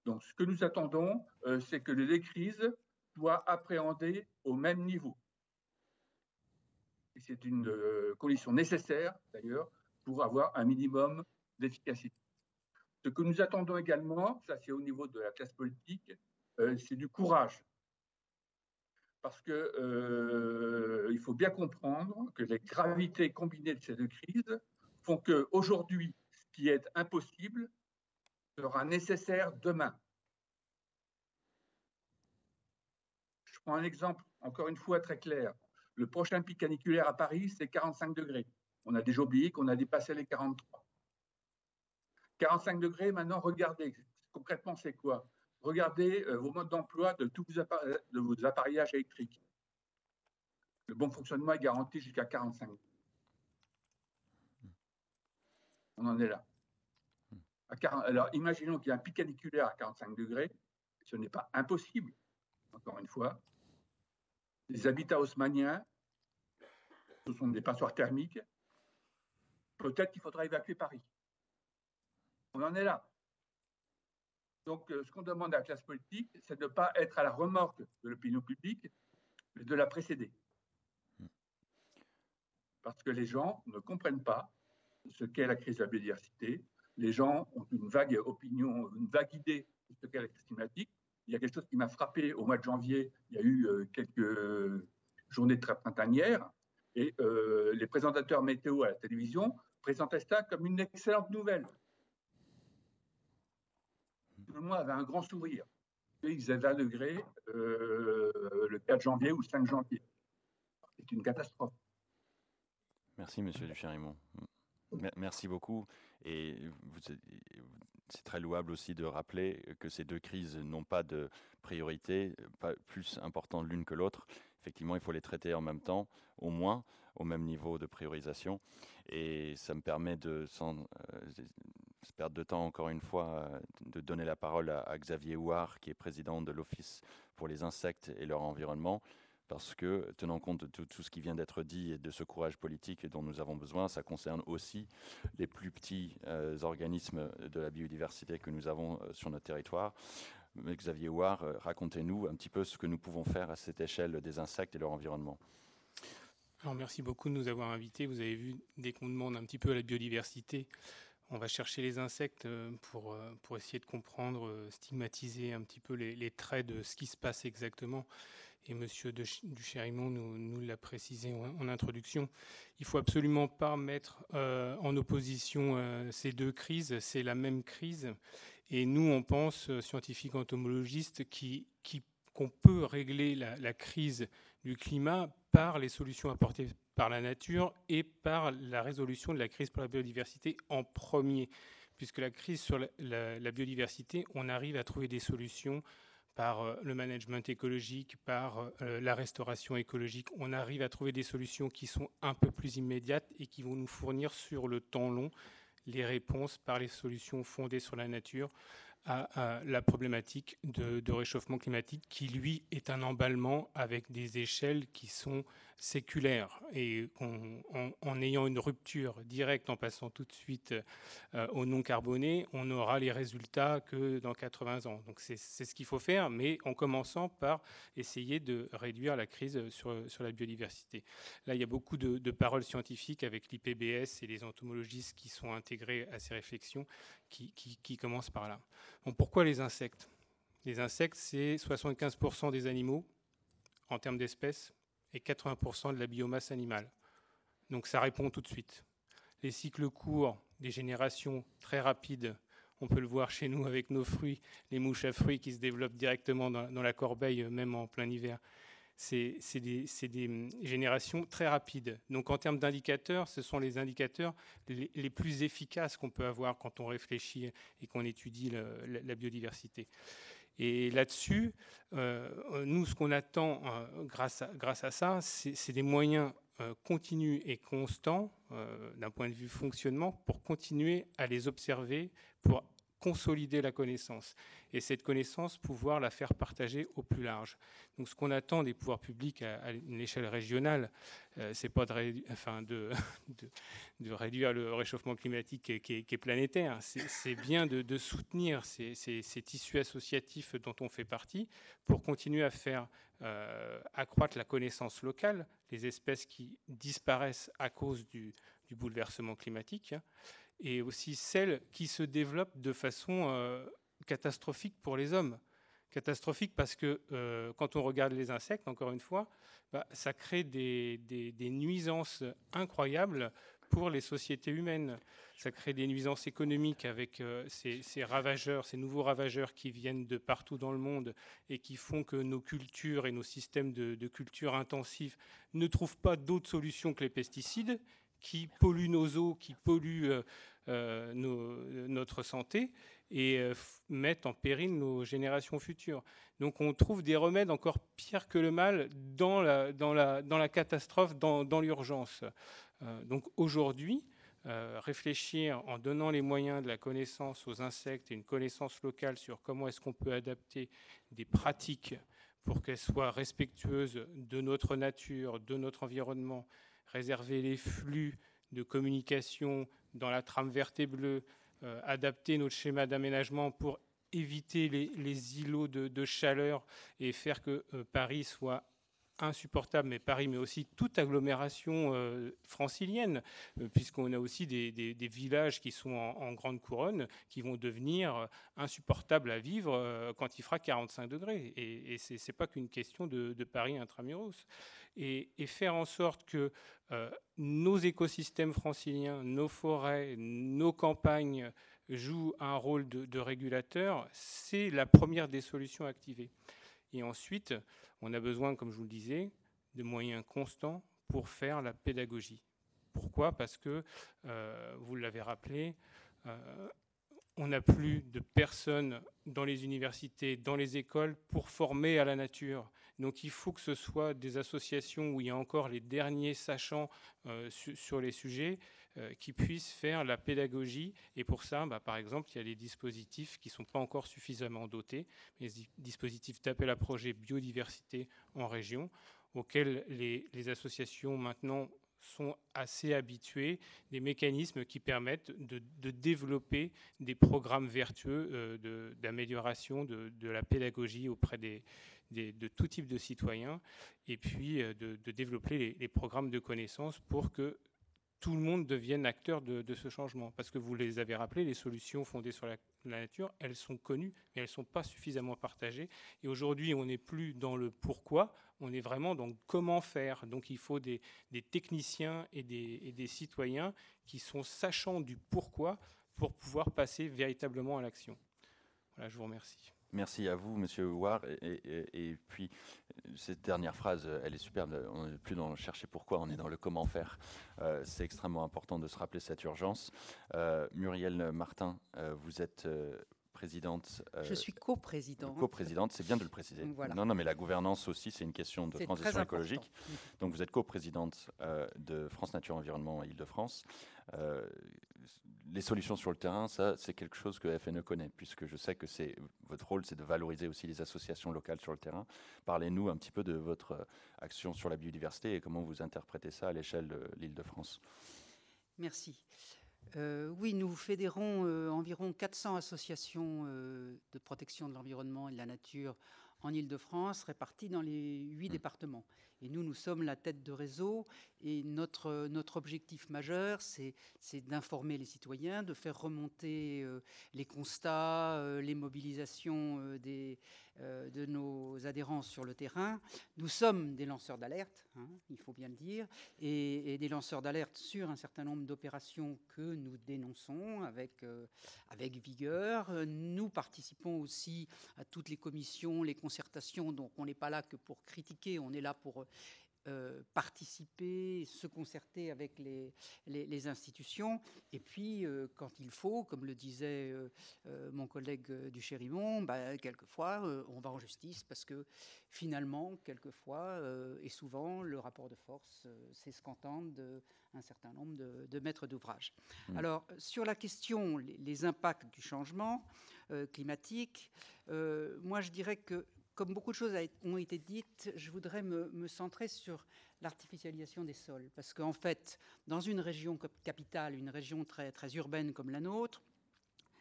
Donc, ce que nous attendons, c'est que les crises soient appréhendées au même niveau. Et c'est une condition nécessaire, d'ailleurs, pour avoir un minimum d'efficacité. Ce que nous attendons également, ça c'est au niveau de la classe politique, c'est du courage. Parce qu'il faut bien comprendre que les gravités combinées de ces deux crises font qu'aujourd'hui, ce qui est impossible sera nécessaire demain. Je prends un exemple, encore une fois très clair. Le prochain pic caniculaire à Paris, c'est 45 degrés. On a déjà oublié qu'on a dépassé les 43. 45 degrés, maintenant, regardez, concrètement, c'est quoi? Regardez vos modes d'emploi de tous vos appareillages électriques. Le bon fonctionnement est garanti jusqu'à 45 degrés. On en est là. Alors, imaginons qu'il y a un pic caniculaire à 45 degrés. Ce n'est pas impossible, encore une fois. Les habitats haussmanniens, ce sont des passoires thermiques. Peut-être qu'il faudra évacuer Paris. On en est là. Donc, ce qu'on demande à la classe politique, c'est de ne pas être à la remorque de l'opinion publique, mais de la précéder. Parce que les gens ne comprennent pas ce qu'est la crise de la biodiversité. Les gens ont une vague opinion, une vague idée de ce qu'est la crise climatique. Il y a quelque chose qui m'a frappé au mois de janvier. Il y a eu quelques journées très printanières et les présentateurs météo à la télévision présentaient ça comme une excellente nouvelle. Tout le monde avait un grand sourire. Il faisait 20 degrés le 4 janvier ou le 5 janvier. C'est une catastrophe. Merci, Monsieur Ducharimont. Merci beaucoup. Et c'est très louable aussi de rappeler que ces deux crises n'ont pas de priorité, pas plus importante l'une que l'autre. Effectivement, il faut les traiter en même temps, au moins au même niveau de priorisation. Et ça me permet sans perdre de temps encore une fois, de donner la parole à Xavier Houard, qui est président de l'Office pour les insectes et leur environnement. Parce que, tenant compte de tout ce qui vient d'être dit et de ce courage politique dont nous avons besoin, ça concerne aussi les plus petits organismes de la biodiversité que nous avons sur notre territoire. Xavier Houard, racontez-nous un petit peu ce que nous pouvons faire à cette échelle des insectes et leur environnement. Alors, merci beaucoup de nous avoir invités. Vous avez vu, dès qu'on demande un petit peu la biodiversité, on va chercher les insectes pour essayer de comprendre, stigmatiser un petit peu les traits de ce qui se passe exactement. Et M. Ducharimont nous l'a précisé en introduction. Il ne faut absolument pas mettre en opposition ces deux crises. C'est la même crise. Et nous, on pense, scientifiques entomologistes, qui qu'on peut régler la crise du climat par les solutions apportées par la nature et par la résolution de la crise pour la biodiversité en premier. Puisque la crise sur la biodiversité, on arrive à trouver des solutions par le management écologique, par la restauration écologique. On arrive à trouver des solutions qui sont un peu plus immédiates et qui vont nous fournir sur le temps long les réponses par les solutions fondées sur la nature à la problématique de réchauffement climatique qui, lui, est un emballement avec des échelles qui sont séculaires. Et en ayant une rupture directe, en passant tout de suite au non carboné, on n'aura les résultats que dans 80 ans. Donc c'est ce qu'il faut faire, mais en commençant par essayer de réduire la crise sur la biodiversité. Là, il y a beaucoup de paroles scientifiques avec l'IPBES et les entomologistes qui sont intégrés à ces réflexions qui commencent par là. Bon, pourquoi les insectes? Les insectes, c'est 75% des animaux en termes d'espèces et 80% de la biomasse animale. Donc ça répond tout de suite. Les cycles courts, des générations très rapides, on peut le voir chez nous avec nos fruits, les mouches à fruits qui se développent directement dans la corbeille, même en plein hiver. C'est des générations très rapides. Donc en termes d'indicateurs, ce sont les indicateurs les plus efficaces qu'on peut avoir quand on réfléchit et qu'on étudie la biodiversité. Et là-dessus, nous, ce qu'on attend grâce à ça, c'est des moyens continus et constants d'un point de vue fonctionnement pour continuer à les observer, pour consolider la connaissance. Et cette connaissance, pouvoir la faire partager au plus large. Donc ce qu'on attend des pouvoirs publics à une échelle régionale, c'est pas de réduire le réchauffement climatique qui est planétaire, c'est bien de soutenir ces tissus associatifs dont on fait partie pour continuer à faire accroître la connaissance locale, les espèces qui disparaissent à cause du bouleversement climatique, et aussi celles qui se développent de façon catastrophique pour les hommes. Catastrophique parce que quand on regarde les insectes, encore une fois, ça crée des nuisances incroyables pour les sociétés humaines. Ça crée des nuisances économiques avec ces ravageurs, ces nouveaux ravageurs qui viennent de partout dans le monde et qui font que nos cultures et nos systèmes de culture intensifs ne trouvent pas d'autres solutions que les pesticides, qui polluent nos eaux, qui polluent notre santé et mettent en péril nos générations futures. Donc on trouve des remèdes encore pires que le mal dans la catastrophe, dans l'urgence. Donc aujourd'hui, réfléchir en donnant les moyens de la connaissance aux insectes et une connaissance locale sur comment est-ce qu'on peut adapter des pratiques pour qu'elles soient respectueuses de notre nature, de notre environnement, réserver les flux de communication dans la trame verte et bleue, adapter notre schéma d'aménagement pour éviter les îlots de chaleur et faire que Paris soit insupportable, mais aussi toute agglomération francilienne, puisqu'on a aussi des villages qui sont en grande couronne, qui vont devenir insupportables à vivre quand il fera 45 degrés. Et ce n'est pas qu'une question de Paris intramuros. Et faire en sorte que nos écosystèmes franciliens, nos forêts, nos campagnes jouent un rôle de régulateur, c'est la première des solutions activées. Et ensuite, on a besoin, comme je vous le disais, de moyens constants pour faire la pédagogie. Pourquoi? Parce que, vous l'avez rappelé, on n'a plus de personnes dans les universités, dans les écoles pour former à la nature. Donc il faut que ce soit des associations où il y a encore les derniers sachants sur les sujets qui puissent faire la pédagogie. Et pour ça, par exemple, il y a des dispositifs qui ne sont pas encore suffisamment dotés, les dispositifs d'appel à projet biodiversité en région, auxquels les associations maintenant sont assez habitués, des mécanismes qui permettent de développer des programmes vertueux d'amélioration de la pédagogie auprès de tout type de citoyens, et puis de développer les programmes de connaissances pour que tout le monde devienne acteur de ce changement. Parce que vous les avez rappelé, les solutions fondées sur la nature, elles sont connues, mais elles ne sont pas suffisamment partagées. Et aujourd'hui, on n'est plus dans le pourquoi, on est vraiment dans comment faire. Donc il faut des techniciens et des citoyens qui sont sachants du pourquoi pour pouvoir passer véritablement à l'action. Voilà, je vous remercie. Merci à vous, Monsieur Ouar. Et puis, cette dernière phrase, elle est superbe. On n'est plus dans le chercher pourquoi, on est dans le comment faire. C'est extrêmement important de se rappeler cette urgence. Muriel Martin, vous êtes présidente. Je suis coprésidente. Coprésidente, c'est bien de le préciser. Voilà. Non, mais la gouvernance aussi, c'est une question de transition écologique. Donc, vous êtes coprésidente de France Nature Environnement Île-de-France. Les solutions sur le terrain, ça, c'est quelque chose que FNE connaît, puisque je sais que votre rôle, c'est de valoriser aussi les associations locales sur le terrain. Parlez-nous un petit peu de votre action sur la biodiversité et comment vous interprétez ça à l'échelle de l'Île-de-France. Merci. Oui, nous fédérons environ 400 associations de protection de l'environnement et de la nature en Île-de-France, réparties dans les 8 départements. Et nous sommes la tête de réseau. Et notre objectif majeur, c'est d'informer les citoyens, de faire remonter les constats, les mobilisations de nos adhérents sur le terrain. Nous sommes des lanceurs d'alerte, il faut bien le dire, et des lanceurs d'alerte sur un certain nombre d'opérations que nous dénonçons avec vigueur. Nous participons aussi à toutes les commissions, les concertations, donc on n'est pas là que pour critiquer, on est là pour participer, se concerter avec les institutions, et puis quand il faut, comme le disait mon collègue du Chérimont, quelquefois on va en justice parce que finalement, quelquefois et souvent, le rapport de force, c'est ce qu'entendent un certain nombre de maîtres d'ouvrage. Alors, sur la question, les impacts du changement climatique, moi je dirais que comme beaucoup de choses ont été dites, je voudrais me centrer sur l'artificialisation des sols. Parce qu'en fait, dans une région capitale, une région très, très urbaine comme la nôtre,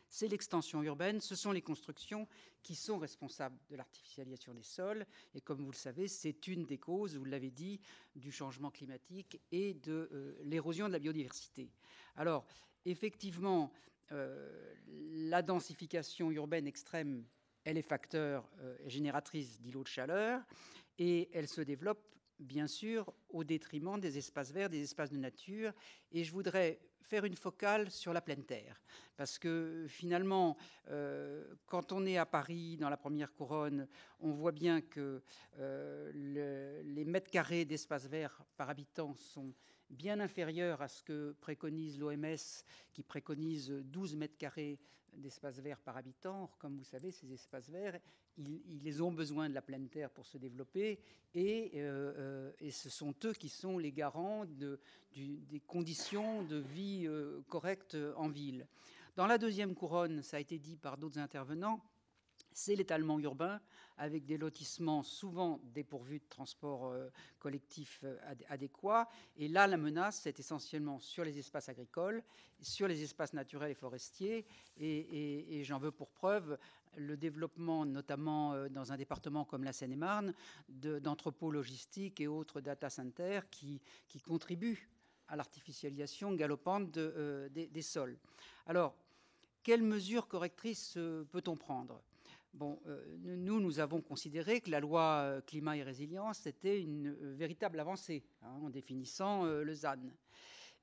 c'est l'extension urbaine, ce sont les constructions qui sont responsables de l'artificialisation des sols. Et comme vous le savez, c'est une des causes, vous l'avez dit, du changement climatique et de l'érosion de la biodiversité. Alors, effectivement, la densification urbaine extrême, elle est facteur génératrice d'îlots de chaleur et elle se développe bien sûr au détriment des espaces verts, des espaces de nature. Et je voudrais faire une focale sur la pleine terre. Parce que finalement, quand on est à Paris, dans la première couronne, on voit bien que les mètres carrés d'espace vert par habitant sont bien inférieurs à ce que préconise l'OMS, qui préconise 12 mètres carrés d'espace vert par habitant. Or, comme vous savez, ces espaces verts, ils ont besoin de la pleine terre pour se développer et ce sont eux qui sont les garants des conditions de vie correctes en ville. Dans la deuxième couronne, ça a été dit par d'autres intervenants, c'est l'étalement urbain avec des lotissements souvent dépourvus de transport collectif adéquat. Et là, la menace, c'est essentiellement sur les espaces agricoles, sur les espaces naturels et forestiers. Et j'en veux pour preuve le développement, notamment dans un département comme la Seine-et-Marne, d'entrepôts logistiques et autres data centers qui contribuent à l'artificialisation galopante des sols. Alors, quelles mesures correctrices peut-on prendre ? Bon, nous avons considéré que la loi climat et résilience était une véritable avancée en définissant le ZAN.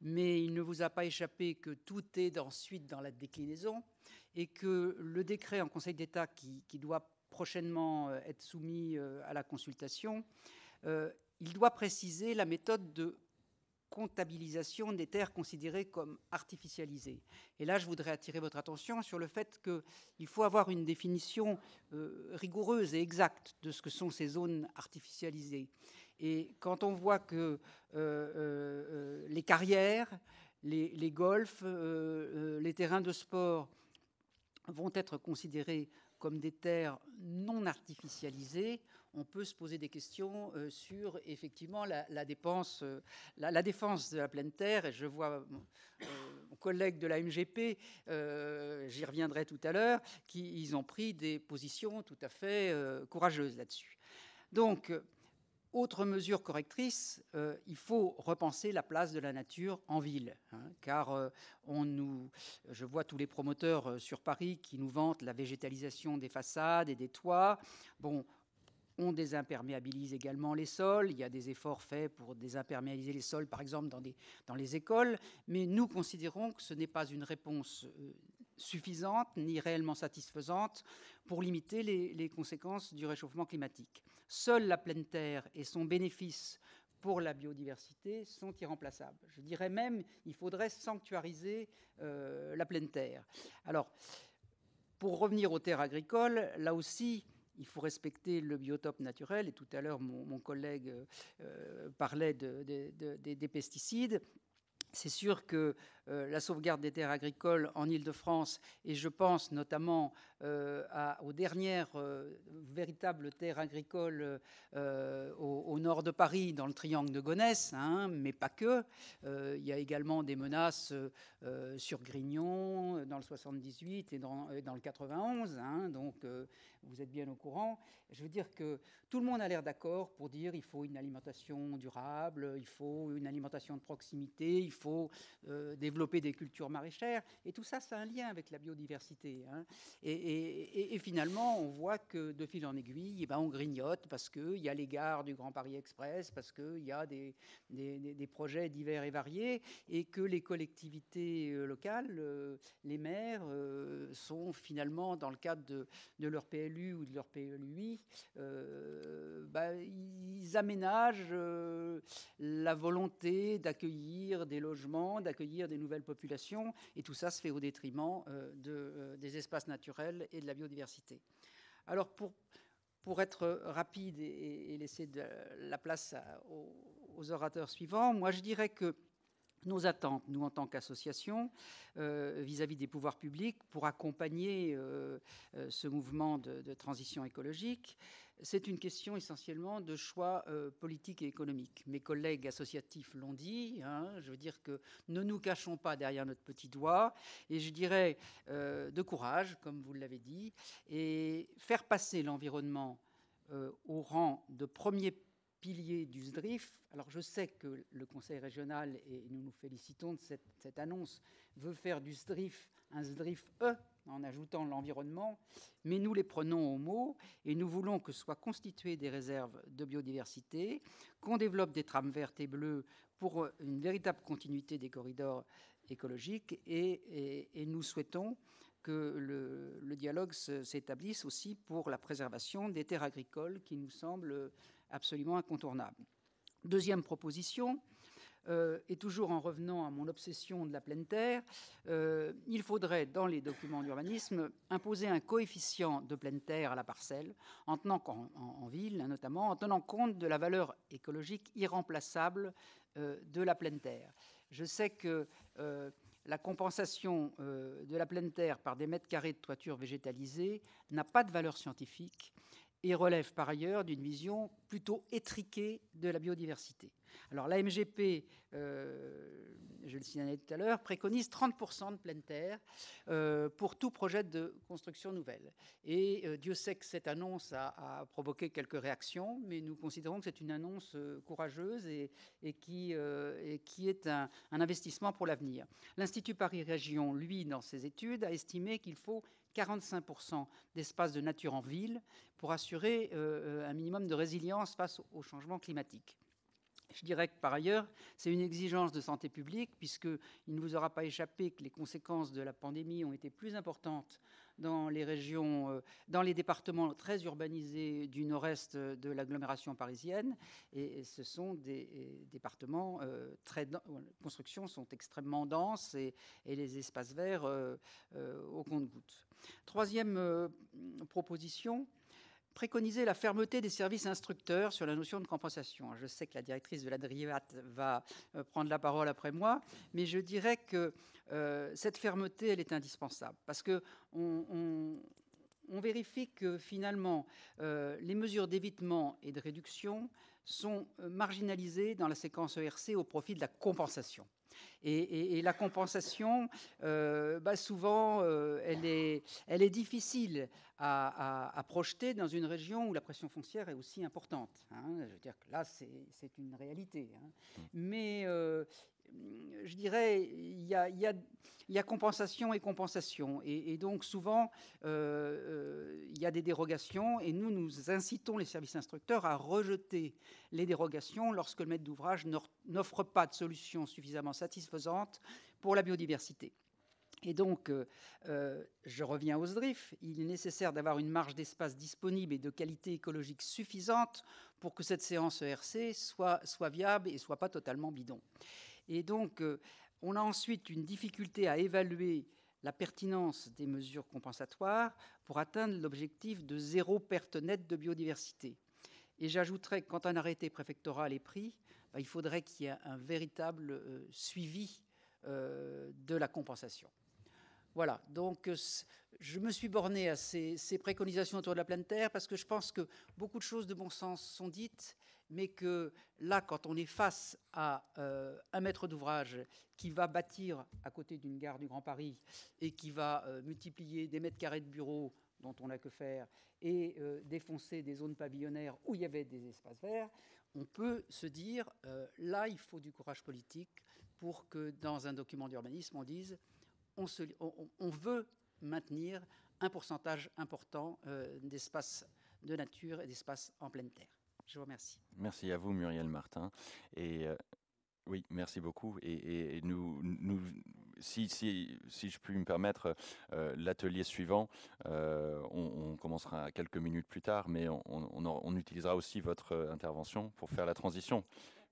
Mais il ne vous a pas échappé que tout est ensuite dans la déclinaison et que le décret en Conseil d'État qui doit prochainement être soumis à la consultation, il doit préciser la méthode de comptabilisation des terres considérées comme artificialisées. Et là, je voudrais attirer votre attention sur le fait qu'il faut avoir une définition rigoureuse et exacte de ce que sont ces zones artificialisées. Et quand on voit que les carrières, les golfs, les terrains de sport vont être considérés comme des terres non artificialisées, on peut se poser des questions sur effectivement la défense de la pleine terre. Et je vois mon collègue de la MGP, j'y reviendrai tout à l'heure, ils ont pris des positions tout à fait courageuses là-dessus. Donc, autre mesure correctrice, il faut repenser la place de la nature en ville, car je vois tous les promoteurs sur Paris qui nous vantent la végétalisation des façades et des toits. Bon, on désimperméabilise également les sols. Il y a des efforts faits pour désimperméabiliser les sols, par exemple dans les écoles. Mais nous considérons que ce n'est pas une réponse suffisante ni réellement satisfaisante pour limiter les conséquences du réchauffement climatique. Seule la pleine terre et son bénéfice pour la biodiversité sont irremplaçables. Je dirais même qu'il faudrait sanctuariser la pleine terre. Alors, pour revenir aux terres agricoles, là aussi, il faut respecter le biotope naturel. Et tout à l'heure, mon collègue parlait des pesticides. C'est sûr que la sauvegarde des terres agricoles en Île-de-France, et je pense notamment aux dernières véritables terres agricoles au nord de Paris, dans le triangle de Gonesse, hein, mais pas que. Il y a également des menaces sur Grignon, dans le 78 et dans le 91, hein, donc vous êtes bien au courant. Je veux dire que tout le monde a l'air d'accord pour dire qu'il faut une alimentation durable, il faut une alimentation de proximité, il faut développer des cultures maraîchères, et tout ça, c'est un lien avec la biodiversité. Hein. Et finalement, on voit que de fil en aiguille, eh ben, on grignote parce qu'il y a les gares du Grand Paris Express, parce qu'il y a des projets divers et variés, et que les collectivités locales, les maires, sont finalement, dans le cadre de leur PLU ou de leur PLUI, ils aménagent la volonté d'accueillir des logements, d'accueillir des nouvelles populations, et tout ça se fait au détriment des espaces naturels et de la biodiversité. Alors, pour être rapide et laisser de la place aux orateurs suivants, moi je dirais que nos attentes, nous en tant qu'association, vis-à-vis des pouvoirs publics, pour accompagner ce mouvement de transition écologique, c'est une question essentiellement de choix politiques et économiques. Mes collègues associatifs l'ont dit, hein, je veux dire que ne nous cachons pas derrière notre petit doigt, et je dirais de courage, comme vous l'avez dit, et faire passer l'environnement au rang de premier pilier du SDRIF. Alors je sais que le Conseil régional, et nous nous félicitons de cette annonce, veut faire du SDRIF un SDRIF-E en ajoutant l'environnement, mais nous les prenons au mot et nous voulons que soient constituées des réserves de biodiversité, qu'on développe des trames vertes et bleues pour une véritable continuité des corridors écologiques, et nous souhaitons que le dialogue s'établisse aussi pour la préservation des terres agricoles qui nous semble absolument incontournable. Deuxième proposition, et toujours en revenant à mon obsession de la pleine terre, il faudrait, dans les documents d'urbanisme, imposer un coefficient de pleine terre à la parcelle, en tenant en ville notamment, en tenant compte de la valeur écologique irremplaçable de la pleine terre. Je sais que la compensation de la pleine terre par des mètres carrés de toiture végétalisée n'a pas de valeur scientifique et relève par ailleurs d'une vision plutôt étriquée de la biodiversité. Alors la MGP, je le signalais tout à l'heure, préconise 30% de pleine terre pour tout projet de construction nouvelle. Et Dieu sait que cette annonce a provoqué quelques réactions, mais nous considérons que c'est une annonce courageuse et qui est un investissement pour l'avenir. L'Institut Paris Région, lui, dans ses études, a estimé qu'il faut 45% d'espace de nature en ville pour assurer un minimum de résilience face au changement climatique. Je dirais que par ailleurs, c'est une exigence de santé publique, puisqu'il ne vous aura pas échappé que les conséquences de la pandémie ont été plus importantes dans les régions, dans les départements très urbanisés du nord-est de l'agglomération parisienne, et ce sont des départements les constructions sont extrêmement denses et les espaces verts au compte-gouttes. Troisième proposition, préconiser la fermeté des services instructeurs sur la notion de compensation. Je sais que la directrice de la DRIAT va prendre la parole après moi, mais je dirais que cette fermeté, elle est indispensable, parce que on vérifie que finalement les mesures d'évitement et de réduction sont marginalisées dans la séquence ERC au profit de la compensation. Et la compensation, souvent, elle est difficile à projeter dans une région où la pression foncière est aussi importante. Hein. Je veux dire que là, c'est une réalité. Hein. Mais je dirais, il y a compensation et compensation. Et donc, souvent, il y a des dérogations. Et nous incitons les services instructeurs à rejeter les dérogations lorsque le maître d'ouvrage n'offre pas de solution suffisamment satisfaisante pour la biodiversité. Et donc, je reviens au SDRIF, il est nécessaire d'avoir une marge d'espace disponible et de qualité écologique suffisante pour que cette séance ERC soit viable et soit pas totalement bidon. Et donc, on a ensuite une difficulté à évaluer la pertinence des mesures compensatoires pour atteindre l'objectif de 0 perte nette de biodiversité. Et j'ajouterais que quand un arrêté préfectoral est pris, il faudrait qu'il y ait un véritable suivi de la compensation. Voilà, donc je me suis borné à ces préconisations autour de la pleine terre parce que je pense que beaucoup de choses de bon sens sont dites, mais que là, quand on est face à un maître d'ouvrage qui va bâtir à côté d'une gare du Grand Paris et qui va multiplier des mètres carrés de bureaux dont on n'a que faire et défoncer des zones pavillonnaires où il y avait des espaces verts, on peut se dire, là, il faut du courage politique pour que dans un document d'urbanisme, on dise on veut maintenir un pourcentage important d'espaces de nature et d'espaces en pleine terre. Je vous remercie. Merci à vous, Muriel Martin. Et oui, merci beaucoup. Et nous si je puis me permettre, l'atelier suivant, on commencera quelques minutes plus tard, mais on utilisera aussi votre intervention pour faire la transition.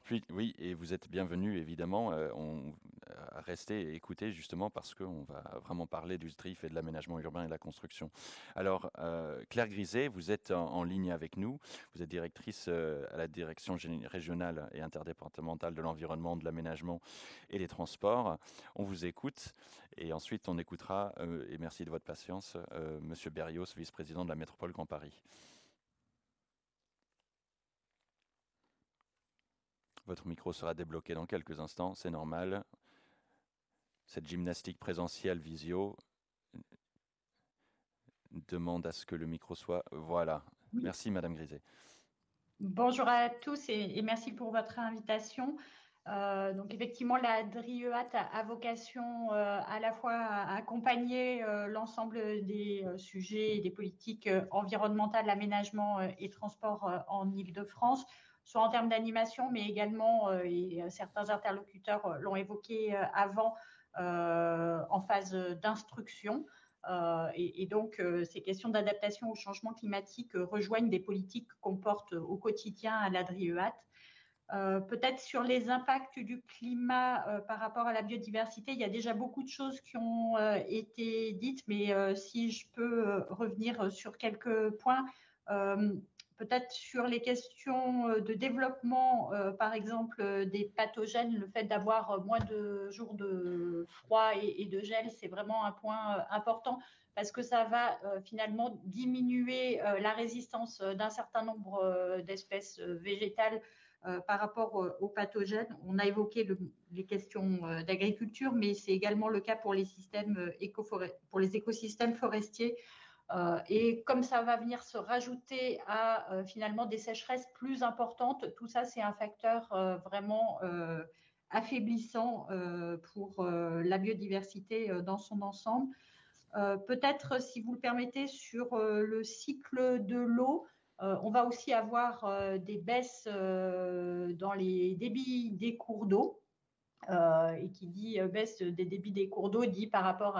Puis, oui, et vous êtes bienvenus, évidemment, à rester et écouter, justement, parce qu'on va vraiment parler du SDRIF et de l'aménagement urbain et de la construction. Alors, Claire Griset, vous êtes en ligne avec nous. Vous êtes directrice à la direction régionale et interdépartementale de l'environnement, de l'aménagement et des transports. On vous écoute et ensuite on écoutera, et merci de votre patience, Monsieur Berrios, vice-président de la métropole Grand Paris. Votre micro sera débloqué dans quelques instants, c'est normal. Cette gymnastique présentielle visio demande à ce que le micro soit... Voilà. Oui. Merci, Madame Griset. Bonjour à tous et merci pour votre invitation. Donc effectivement, la DRIEAT a vocation à la fois à accompagner l'ensemble des sujets et des politiques environnementales, aménagement et transport en Île-de-France, soit en termes d'animation, mais également, et certains interlocuteurs l'ont évoqué avant, en phase d'instruction. Et donc, ces questions d'adaptation au changement climatique rejoignent des politiques qu'on porte au quotidien à la DRIEAT. Peut-être sur les impacts du climat par rapport à la biodiversité, il y a déjà beaucoup de choses qui ont été dites, mais si je peux revenir sur quelques points, peut-être sur les questions de développement, par exemple, des pathogènes, le fait d'avoir moins de jours de froid et de gel, c'est vraiment un point important parce que ça va finalement diminuer la résistance d'un certain nombre d'espèces végétales par rapport aux pathogènes. On a évoqué les questions d'agriculture, mais c'est également le cas pour les systèmes pour les écosystèmes forestiers. Et comme ça va venir se rajouter à finalement des sécheresses plus importantes, tout ça c'est un facteur vraiment affaiblissant pour la biodiversité dans son ensemble. Peut-être, si vous le permettez, sur le cycle de l'eau, on va aussi avoir des baisses dans les débits des cours d'eau. Et qui dit baisse des débits des cours d'eau dit par rapport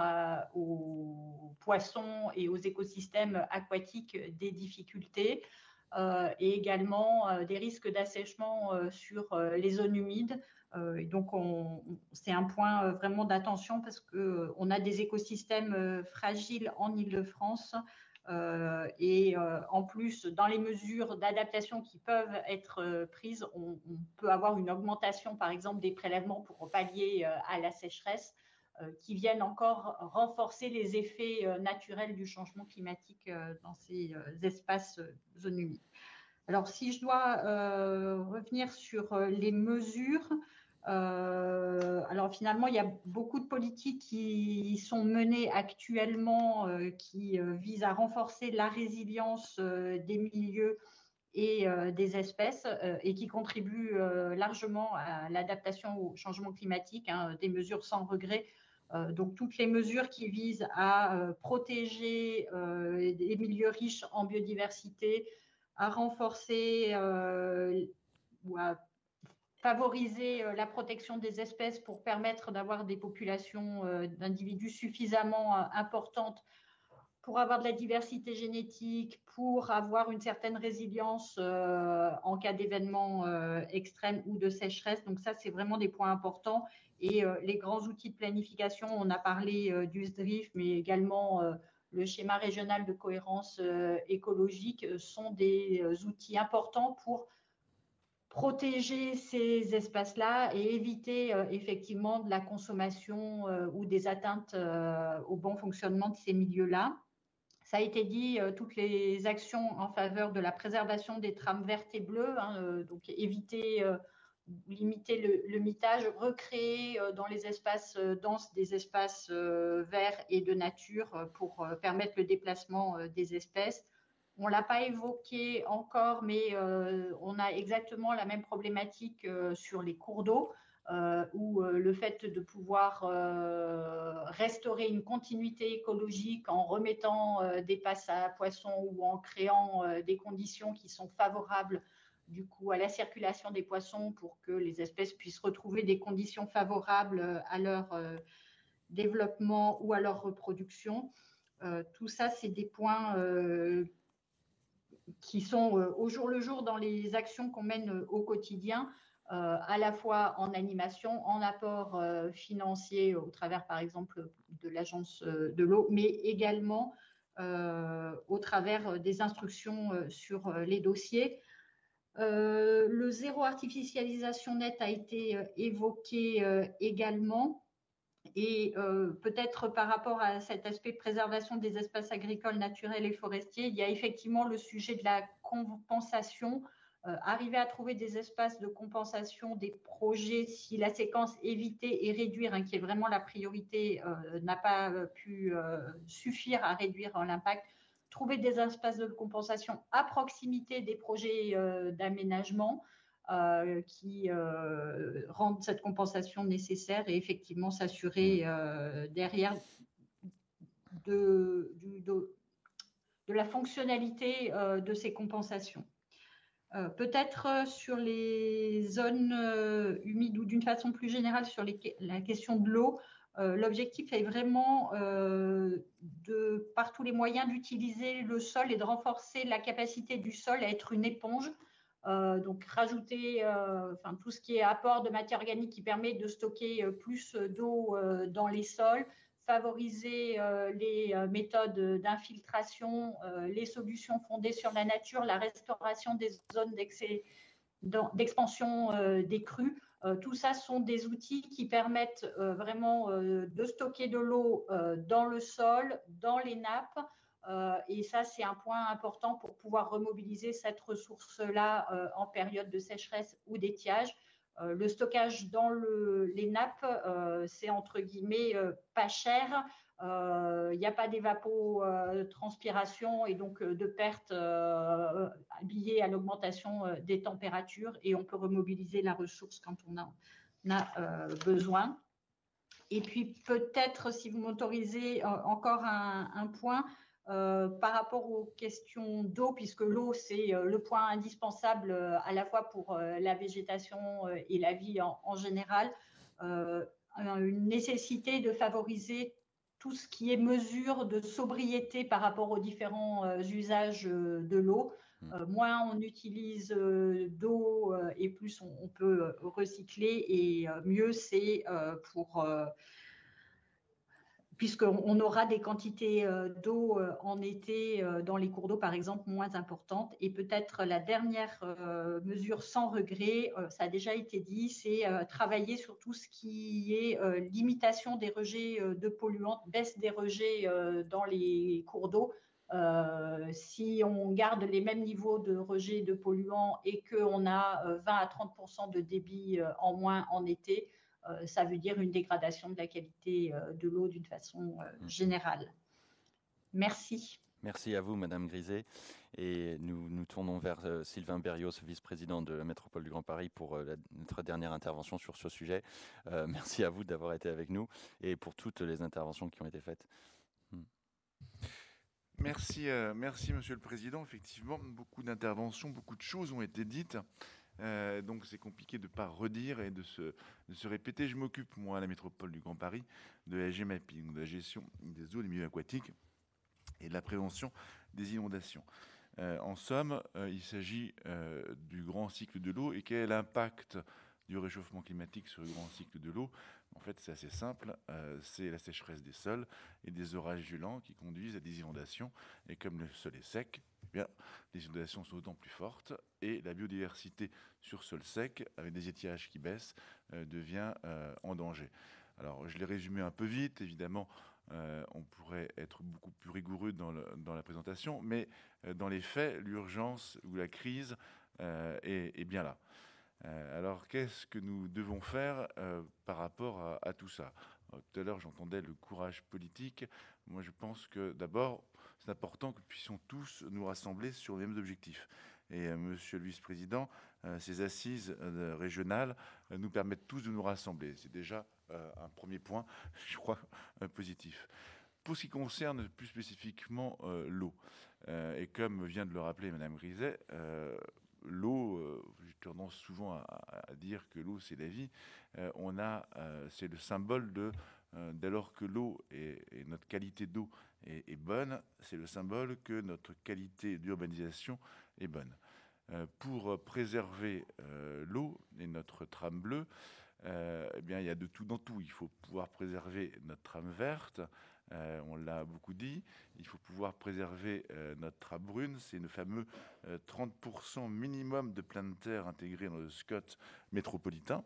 aux poissons et aux écosystèmes aquatiques des difficultés et également des risques d'assèchement sur les zones humides. Et donc, c'est un point vraiment d'attention parce qu'on a des écosystèmes fragiles en Île-de-France. Et en plus, dans les mesures d'adaptation qui peuvent être prises, on peut avoir une augmentation, par exemple, des prélèvements pour pallier à la sécheresse, qui viennent encore renforcer les effets naturels du changement climatique dans ces espaces zones humides. Alors, si je dois revenir sur les mesures, alors finalement, il y a beaucoup de politiques qui sont menées actuellement qui visent à renforcer la résilience des milieux et des espèces et qui contribuent largement à l'adaptation au changement climatique, hein, des mesures sans regret. Donc toutes les mesures qui visent à protéger les milieux riches en biodiversité, à renforcer ou à favoriser la protection des espèces pour permettre d'avoir des populations d'individus suffisamment importantes pour avoir de la diversité génétique, pour avoir une certaine résilience en cas d'événements extrêmes ou de sécheresse. Donc ça, c'est vraiment des points importants. Et les grands outils de planification, on a parlé du SDRIF, mais également le schéma régional de cohérence écologique sont des outils importants pour protéger ces espaces-là et éviter effectivement de la consommation ou des atteintes au bon fonctionnement de ces milieux-là. Ça a été dit, toutes les actions en faveur de la préservation des trames vertes et bleues, donc éviter, limiter le mitage, recréer dans les espaces denses des espaces verts et de nature pour permettre le déplacement des espèces. On ne l'a pas évoqué encore, mais on a exactement la même problématique sur les cours d'eau. Où le fait de pouvoir restaurer une continuité écologique en remettant des passes à poissons ou en créant des conditions qui sont favorables du coup à la circulation des poissons pour que les espèces puissent retrouver des conditions favorables à leur développement ou à leur reproduction. Tout ça, c'est des points qui sont au jour le jour dans les actions qu'on mène au quotidien. À la fois en animation, en apport financier au travers, par exemple, de l'agence de l'eau, mais également au travers des instructions sur les dossiers. Le zéro artificialisation nette a été évoqué également. Et peut-être par rapport à cet aspect préservation des espaces agricoles, naturels et forestiers, il y a effectivement le sujet de la compensation. Arriver à trouver des espaces de compensation des projets si la séquence éviter et réduire, qui est vraiment la priorité, n'a pas pu suffire à réduire l'impact. Trouver des espaces de compensation à proximité des projets d'aménagement qui rendent cette compensation nécessaire et effectivement s'assurer derrière de la fonctionnalité de ces compensations. Peut-être sur les zones humides ou d'une façon plus générale sur la question de l'eau, l'objectif est vraiment par tous les moyens d'utiliser le sol et de renforcer la capacité du sol à être une éponge. Donc rajouter tout ce qui est apport de matière organique qui permet de stocker plus d'eau dans les sols, favoriser les méthodes d'infiltration, les solutions fondées sur la nature, la restauration des zones d'expansion des crues. Tout ça sont des outils qui permettent vraiment de stocker de l'eau dans le sol, dans les nappes. Et ça, c'est un point important pour pouvoir remobiliser cette ressource-là en période de sécheresse ou d'étiage. Le stockage dans les nappes, c'est entre guillemets pas cher. Il n'y a pas d'évapotranspiration et donc de pertes liées à l'augmentation des températures et on peut remobiliser la ressource quand on en a besoin. Et puis peut-être, si vous m'autorisez, encore un point par rapport aux questions d'eau, puisque l'eau, c'est le point indispensable à la fois pour la végétation et la vie en général, une nécessité de favoriser tout ce qui est mesure de sobriété par rapport aux différents usages de l'eau. Moins on utilise d'eau et plus on peut recycler et mieux c'est pour... puisqu'on aura des quantités d'eau en été dans les cours d'eau, par exemple, moins importantes. Et peut-être la dernière mesure sans regret, ça a déjà été dit, c'est travailler sur tout ce qui est limitation des rejets de polluants, baisse des rejets dans les cours d'eau. Si on garde les mêmes niveaux de rejet de polluants et qu'on a 20 à 30% de débit en moins en été, ça veut dire une dégradation de la qualité de l'eau d'une façon générale. Merci. Merci à vous, Madame Griset. Et nous tournons vers Sylvain Berrios, vice-président de la Métropole du Grand Paris, pour notre dernière intervention sur ce sujet. Merci à vous d'avoir été avec nous et pour toutes les interventions qui ont été faites. Merci, Monsieur le Président. Effectivement, beaucoup d'interventions, beaucoup de choses ont été dites. Donc c'est compliqué de ne pas redire et de se répéter. Je m'occupe, moi, à la métropole du Grand Paris, de la GEMAPI, de la gestion des eaux et des milieux aquatiques et de la prévention des inondations. En somme, il s'agit du grand cycle de l'eau et quel est l'impact du réchauffement climatique sur le grand cycle de l'eau. En fait, c'est assez simple, c'est la sécheresse des sols et des orages violents qui conduisent à des inondations. Et comme le sol est sec, eh bien, les inondations sont d'autant plus fortes et la biodiversité sur sol sec, avec des étiages qui baissent, devient en danger. Alors, je l'ai résumé un peu vite, évidemment. On pourrait être beaucoup plus rigoureux dans la présentation, mais dans les faits, l'urgence ou la crise est bien là. Alors, qu'est-ce que nous devons faire par rapport à tout ça ? Tout à l'heure, j'entendais le courage politique. Moi, je pense que d'abord, c'est important que nous puissions tous nous rassembler sur les mêmes objectifs. Et Monsieur le Vice-président, ces assises régionales nous permettent tous de nous rassembler. C'est déjà un premier point, je crois, positif. Pour ce qui concerne plus spécifiquement l'eau, et comme vient de le rappeler Madame Griset, l'eau, j'ai tendance souvent à dire que l'eau c'est la vie. C'est le symbole dès lors que l'eau et notre qualité d'eau est bonne, c'est le symbole que notre qualité d'urbanisation est bonne. Pour préserver l'eau et notre trame bleue, eh bien, il y a de tout dans tout. Il faut pouvoir préserver notre trame verte, on l'a beaucoup dit. Il faut pouvoir préserver notre trame brune. C'est le fameux 30% minimum de plein de terre intégré dans le SCOT métropolitain.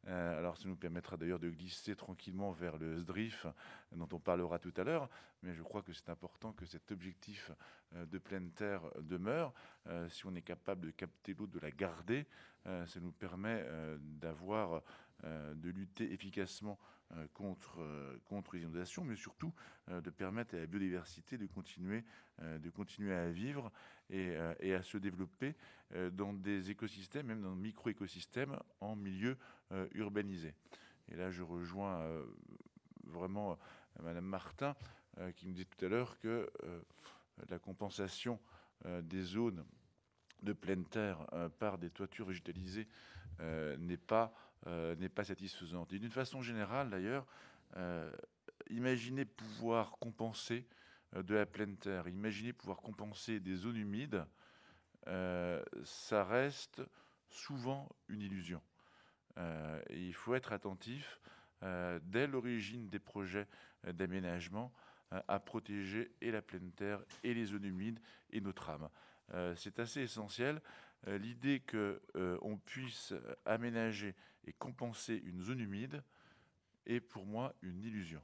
Alors, ça nous permettra d'ailleurs de glisser tranquillement vers le SDRIF, dont on parlera tout à l'heure. Mais je crois que c'est important que cet objectif de pleine terre demeure. Si on est capable de capter l'eau, de la garder, ça nous permet de lutter efficacement contre les inondations, mais surtout de permettre à la biodiversité de continuer à vivre et à se développer dans des écosystèmes, même dans des micro-écosystèmes en milieu urbanisé. Et là, je rejoins vraiment Madame Martin, qui nous disait tout à l'heure que la compensation des zones de pleine terre par des toitures végétalisées n'est pas satisfaisante. Et d'une façon générale, d'ailleurs, imaginez pouvoir compenser de la pleine terre, imaginez pouvoir compenser des zones humides, ça reste souvent une illusion. Et il faut être attentif dès l'origine des projets d'aménagement à protéger et la pleine terre et les zones humides et nos trames. C'est assez essentiel. L'idée qu'on puisse aménager et compenser une zone humide est pour moi une illusion.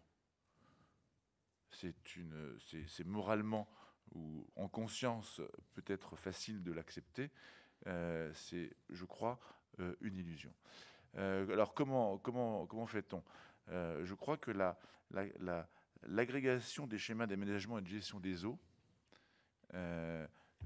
C'est moralement ou en conscience peut-être facile de l'accepter. C'est, je crois, une illusion. Alors comment fait-on ? Je crois que l'agrégation des schémas d'aménagement et de gestion des eaux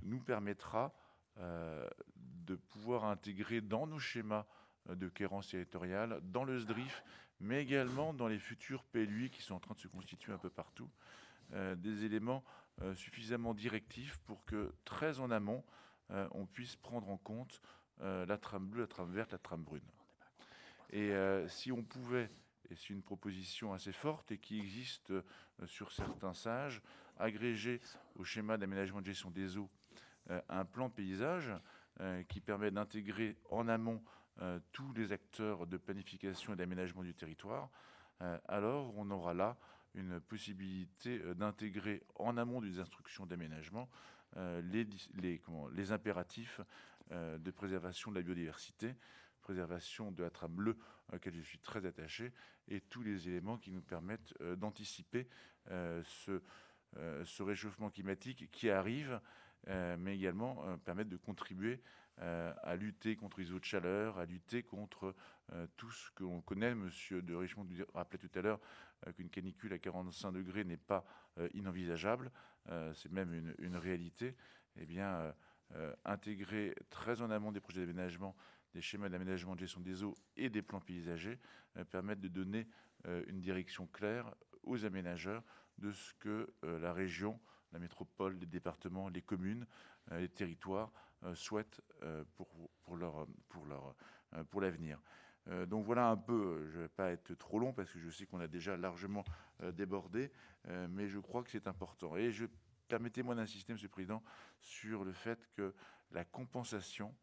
nous permettra de pouvoir intégrer dans nos schémas de cohérence territoriale, dans le SDRIF, mais également dans les futurs PLUI qui sont en train de se constituer un peu partout, des éléments suffisamment directifs pour que très en amont, on puisse prendre en compte la trame bleue, la trame verte, la trame brune. Et si on pouvait, et c'est une proposition assez forte et qui existe sur certains sages, agréger au schéma d'aménagement de gestion des eaux un plan paysage qui permet d'intégrer en amont tous les acteurs de planification et d'aménagement du territoire, alors on aura là une possibilité d'intégrer en amont des instructions d'aménagement les impératifs de préservation de la biodiversité, préservation de la trame bleue à laquelle je suis très attaché, et tous les éléments qui nous permettent d'anticiper ce réchauffement climatique qui arrive, mais également permettre de contribuer à lutter contre les eaux de chaleur, à lutter contre tout ce que l'on connaît. Monsieur de Richemont rappelait tout à l'heure qu'une canicule à 45 degrés n'est pas inenvisageable, c'est même une réalité. Eh bien, intégrer très en amont des projets d'aménagement, des schémas d'aménagement de gestion des eaux et des plans paysagers permettent de donner une direction claire aux aménageurs de ce que la région la métropole, les départements, les communes, les territoires souhaitent pour l'avenir. Donc voilà un peu, je ne vais pas être trop long parce que je sais qu'on a déjà largement débordé, mais je crois que c'est important. Et permettez-moi d'insister, Monsieur le Président, sur le fait que la compensation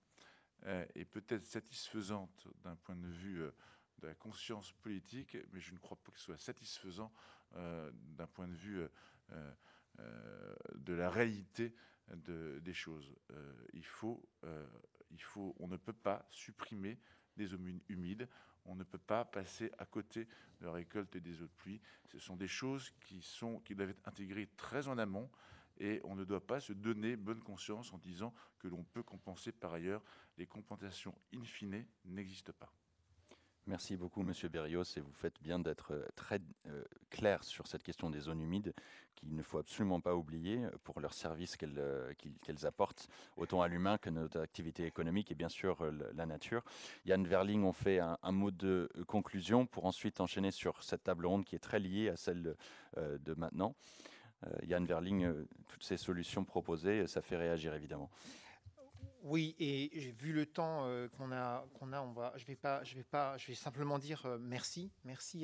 est peut-être satisfaisante d'un point de vue de la conscience politique, mais je ne crois pas que ce soit satisfaisant d'un point de vue de la réalité des choses. On ne peut pas supprimer des zones humides, on ne peut pas passer à côté de la récolte des eaux de pluie. Ce sont des choses qui doivent être intégrées très en amont, et on ne doit pas se donner bonne conscience en disant que l'on peut compenser par ailleurs. Les compensations in fine n'existent pas. Merci beaucoup, Monsieur Berrios, et vous faites bien d'être très clair sur cette question des zones humides, qu'il ne faut absolument pas oublier pour leur service qu'elles apportent, autant à l'humain que notre activité économique et bien sûr la nature. Yann Verling, on fait un mot de conclusion pour ensuite enchaîner sur cette table ronde qui est très liée à celle de maintenant. Yann Verling, toutes ces solutions proposées, ça fait réagir évidemment. Oui, et vu le temps qu'on a, je vais simplement dire merci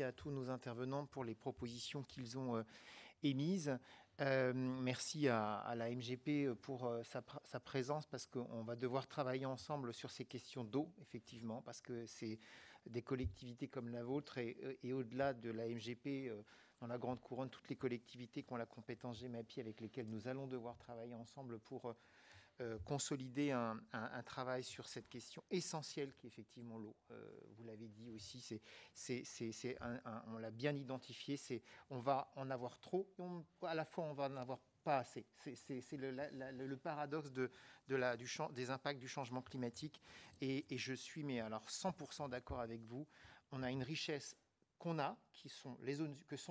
à tous nos intervenants pour les propositions qu'ils ont émises. Merci à la MGP pour sa présence, parce qu'on va devoir travailler ensemble sur ces questions d'eau, effectivement, parce que c'est des collectivités comme la vôtre et au-delà de la MGP, dans la Grande Couronne, toutes les collectivités qui ont la compétence GEMAPI avec lesquelles nous allons devoir travailler ensemble pour consolider un travail sur cette question essentielle qui est effectivement l'eau. Vous l'avez dit aussi, on l'a bien identifié, on va en avoir trop, et à la fois on va en avoir pas assez. C'est le paradoxe des impacts du changement climatique, et je suis 100% d'accord avec vous. On a une richesse que sont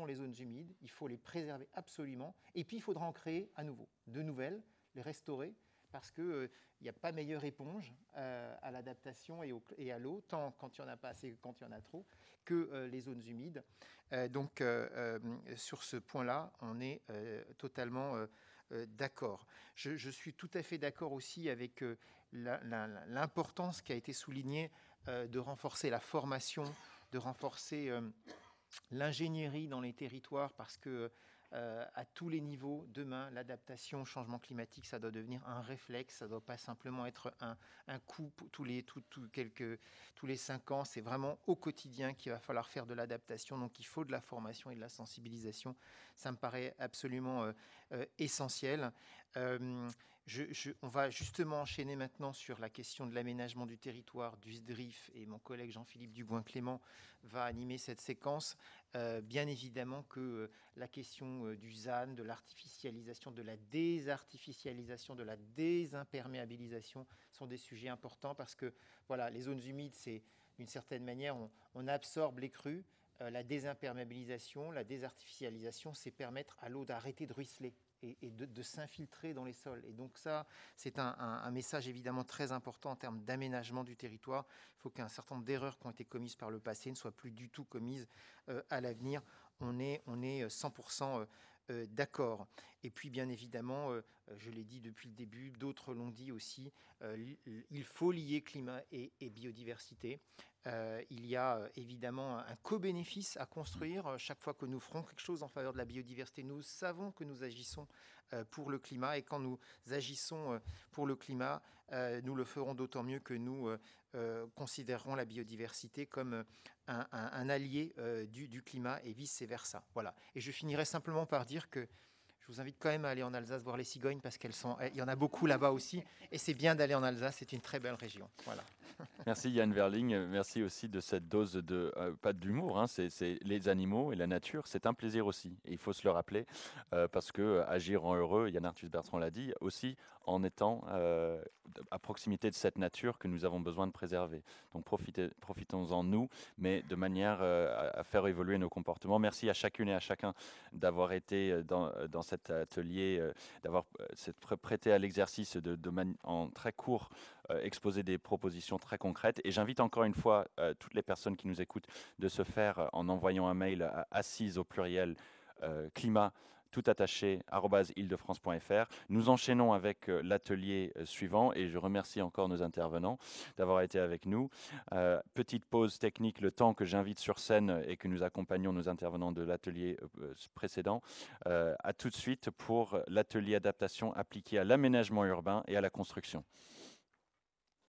les zones humides, il faut les préserver absolument, et puis il faudra en créer à nouveau, de nouvelles, les restaurer, parce qu'il n'y a pas meilleure éponge à l'adaptation et à l'eau, tant quand il n'y en a pas assez que quand il y en a trop, que les zones humides. Donc sur ce point-là, on est totalement d'accord. Je suis tout à fait d'accord aussi avec l'importance qui a été soulignée de renforcer la formation, de renforcer l'ingénierie dans les territoires, parce que à tous les niveaux, demain, l'adaptation au changement climatique, ça doit devenir un réflexe, ça ne doit pas simplement être un coup tous les 5 ans, c'est vraiment au quotidien qu'il va falloir faire de l'adaptation, donc il faut de la formation et de la sensibilisation, ça me paraît absolument essentiel. On va justement enchaîner maintenant sur la question de l'aménagement du territoire, du SDRIF, et mon collègue Jean-Philippe Dugoin-Clément va animer cette séquence. Bien évidemment que la question du ZAN, de l'artificialisation, de la désartificialisation, de la désimperméabilisation sont des sujets importants, parce que voilà, les zones humides, c'est d'une certaine manière, on absorbe les crues. La désimperméabilisation, la désartificialisation, c'est permettre à l'eau d'arrêter de ruisseler et de s'infiltrer dans les sols. Et donc ça, c'est un message évidemment très important en termes d'aménagement du territoire. Il faut qu'un certain nombre d'erreurs qui ont été commises par le passé ne soient plus du tout commises à l'avenir. On est 100% d'accord. Et puis bien évidemment, je l'ai dit depuis le début, d'autres l'ont dit aussi, il faut lier climat et biodiversité. Il y a évidemment un co-bénéfice à construire chaque fois que nous ferons quelque chose en faveur de la biodiversité. Nous savons que nous agissons pour le climat, et quand nous agissons pour le climat, nous le ferons d'autant mieux que nous considérerons la biodiversité comme un allié du climat, et vice-versa. Voilà. Et je finirai simplement par dire que je vous invite quand même à aller en Alsace voir les cigognes, parce il y en a beaucoup là-bas aussi, et c'est bien d'aller en Alsace, c'est une très belle région. Voilà. Merci Yann Verling, merci aussi de cette dose de, pas d'humour, hein, c'est les animaux et la nature, c'est un plaisir aussi, et il faut se le rappeler, parce que agir en heureux, Yann Arthus Bertrand l'a dit, aussi en étant à proximité de cette nature que nous avons besoin de préserver. Donc profitons-en nous, mais de manière à faire évoluer nos comportements. Merci à chacune et à chacun d'avoir été dans cet atelier, d'avoir prêté à l'exercice en très court, exposer des propositions très concrètes. Et j'invite encore une fois toutes les personnes qui nous écoutent de se faire en envoyant un mail à assise au pluriel climat tout attaché, @île-de-france.fr. Nous enchaînons avec l'atelier suivant et je remercie encore nos intervenants d'avoir été avec nous. Petite pause technique, le temps que j'invite sur scène et que nous accompagnons nos intervenants de l'atelier précédent. À tout de suite pour l'atelier adaptation appliquée à l'aménagement urbain et à la construction.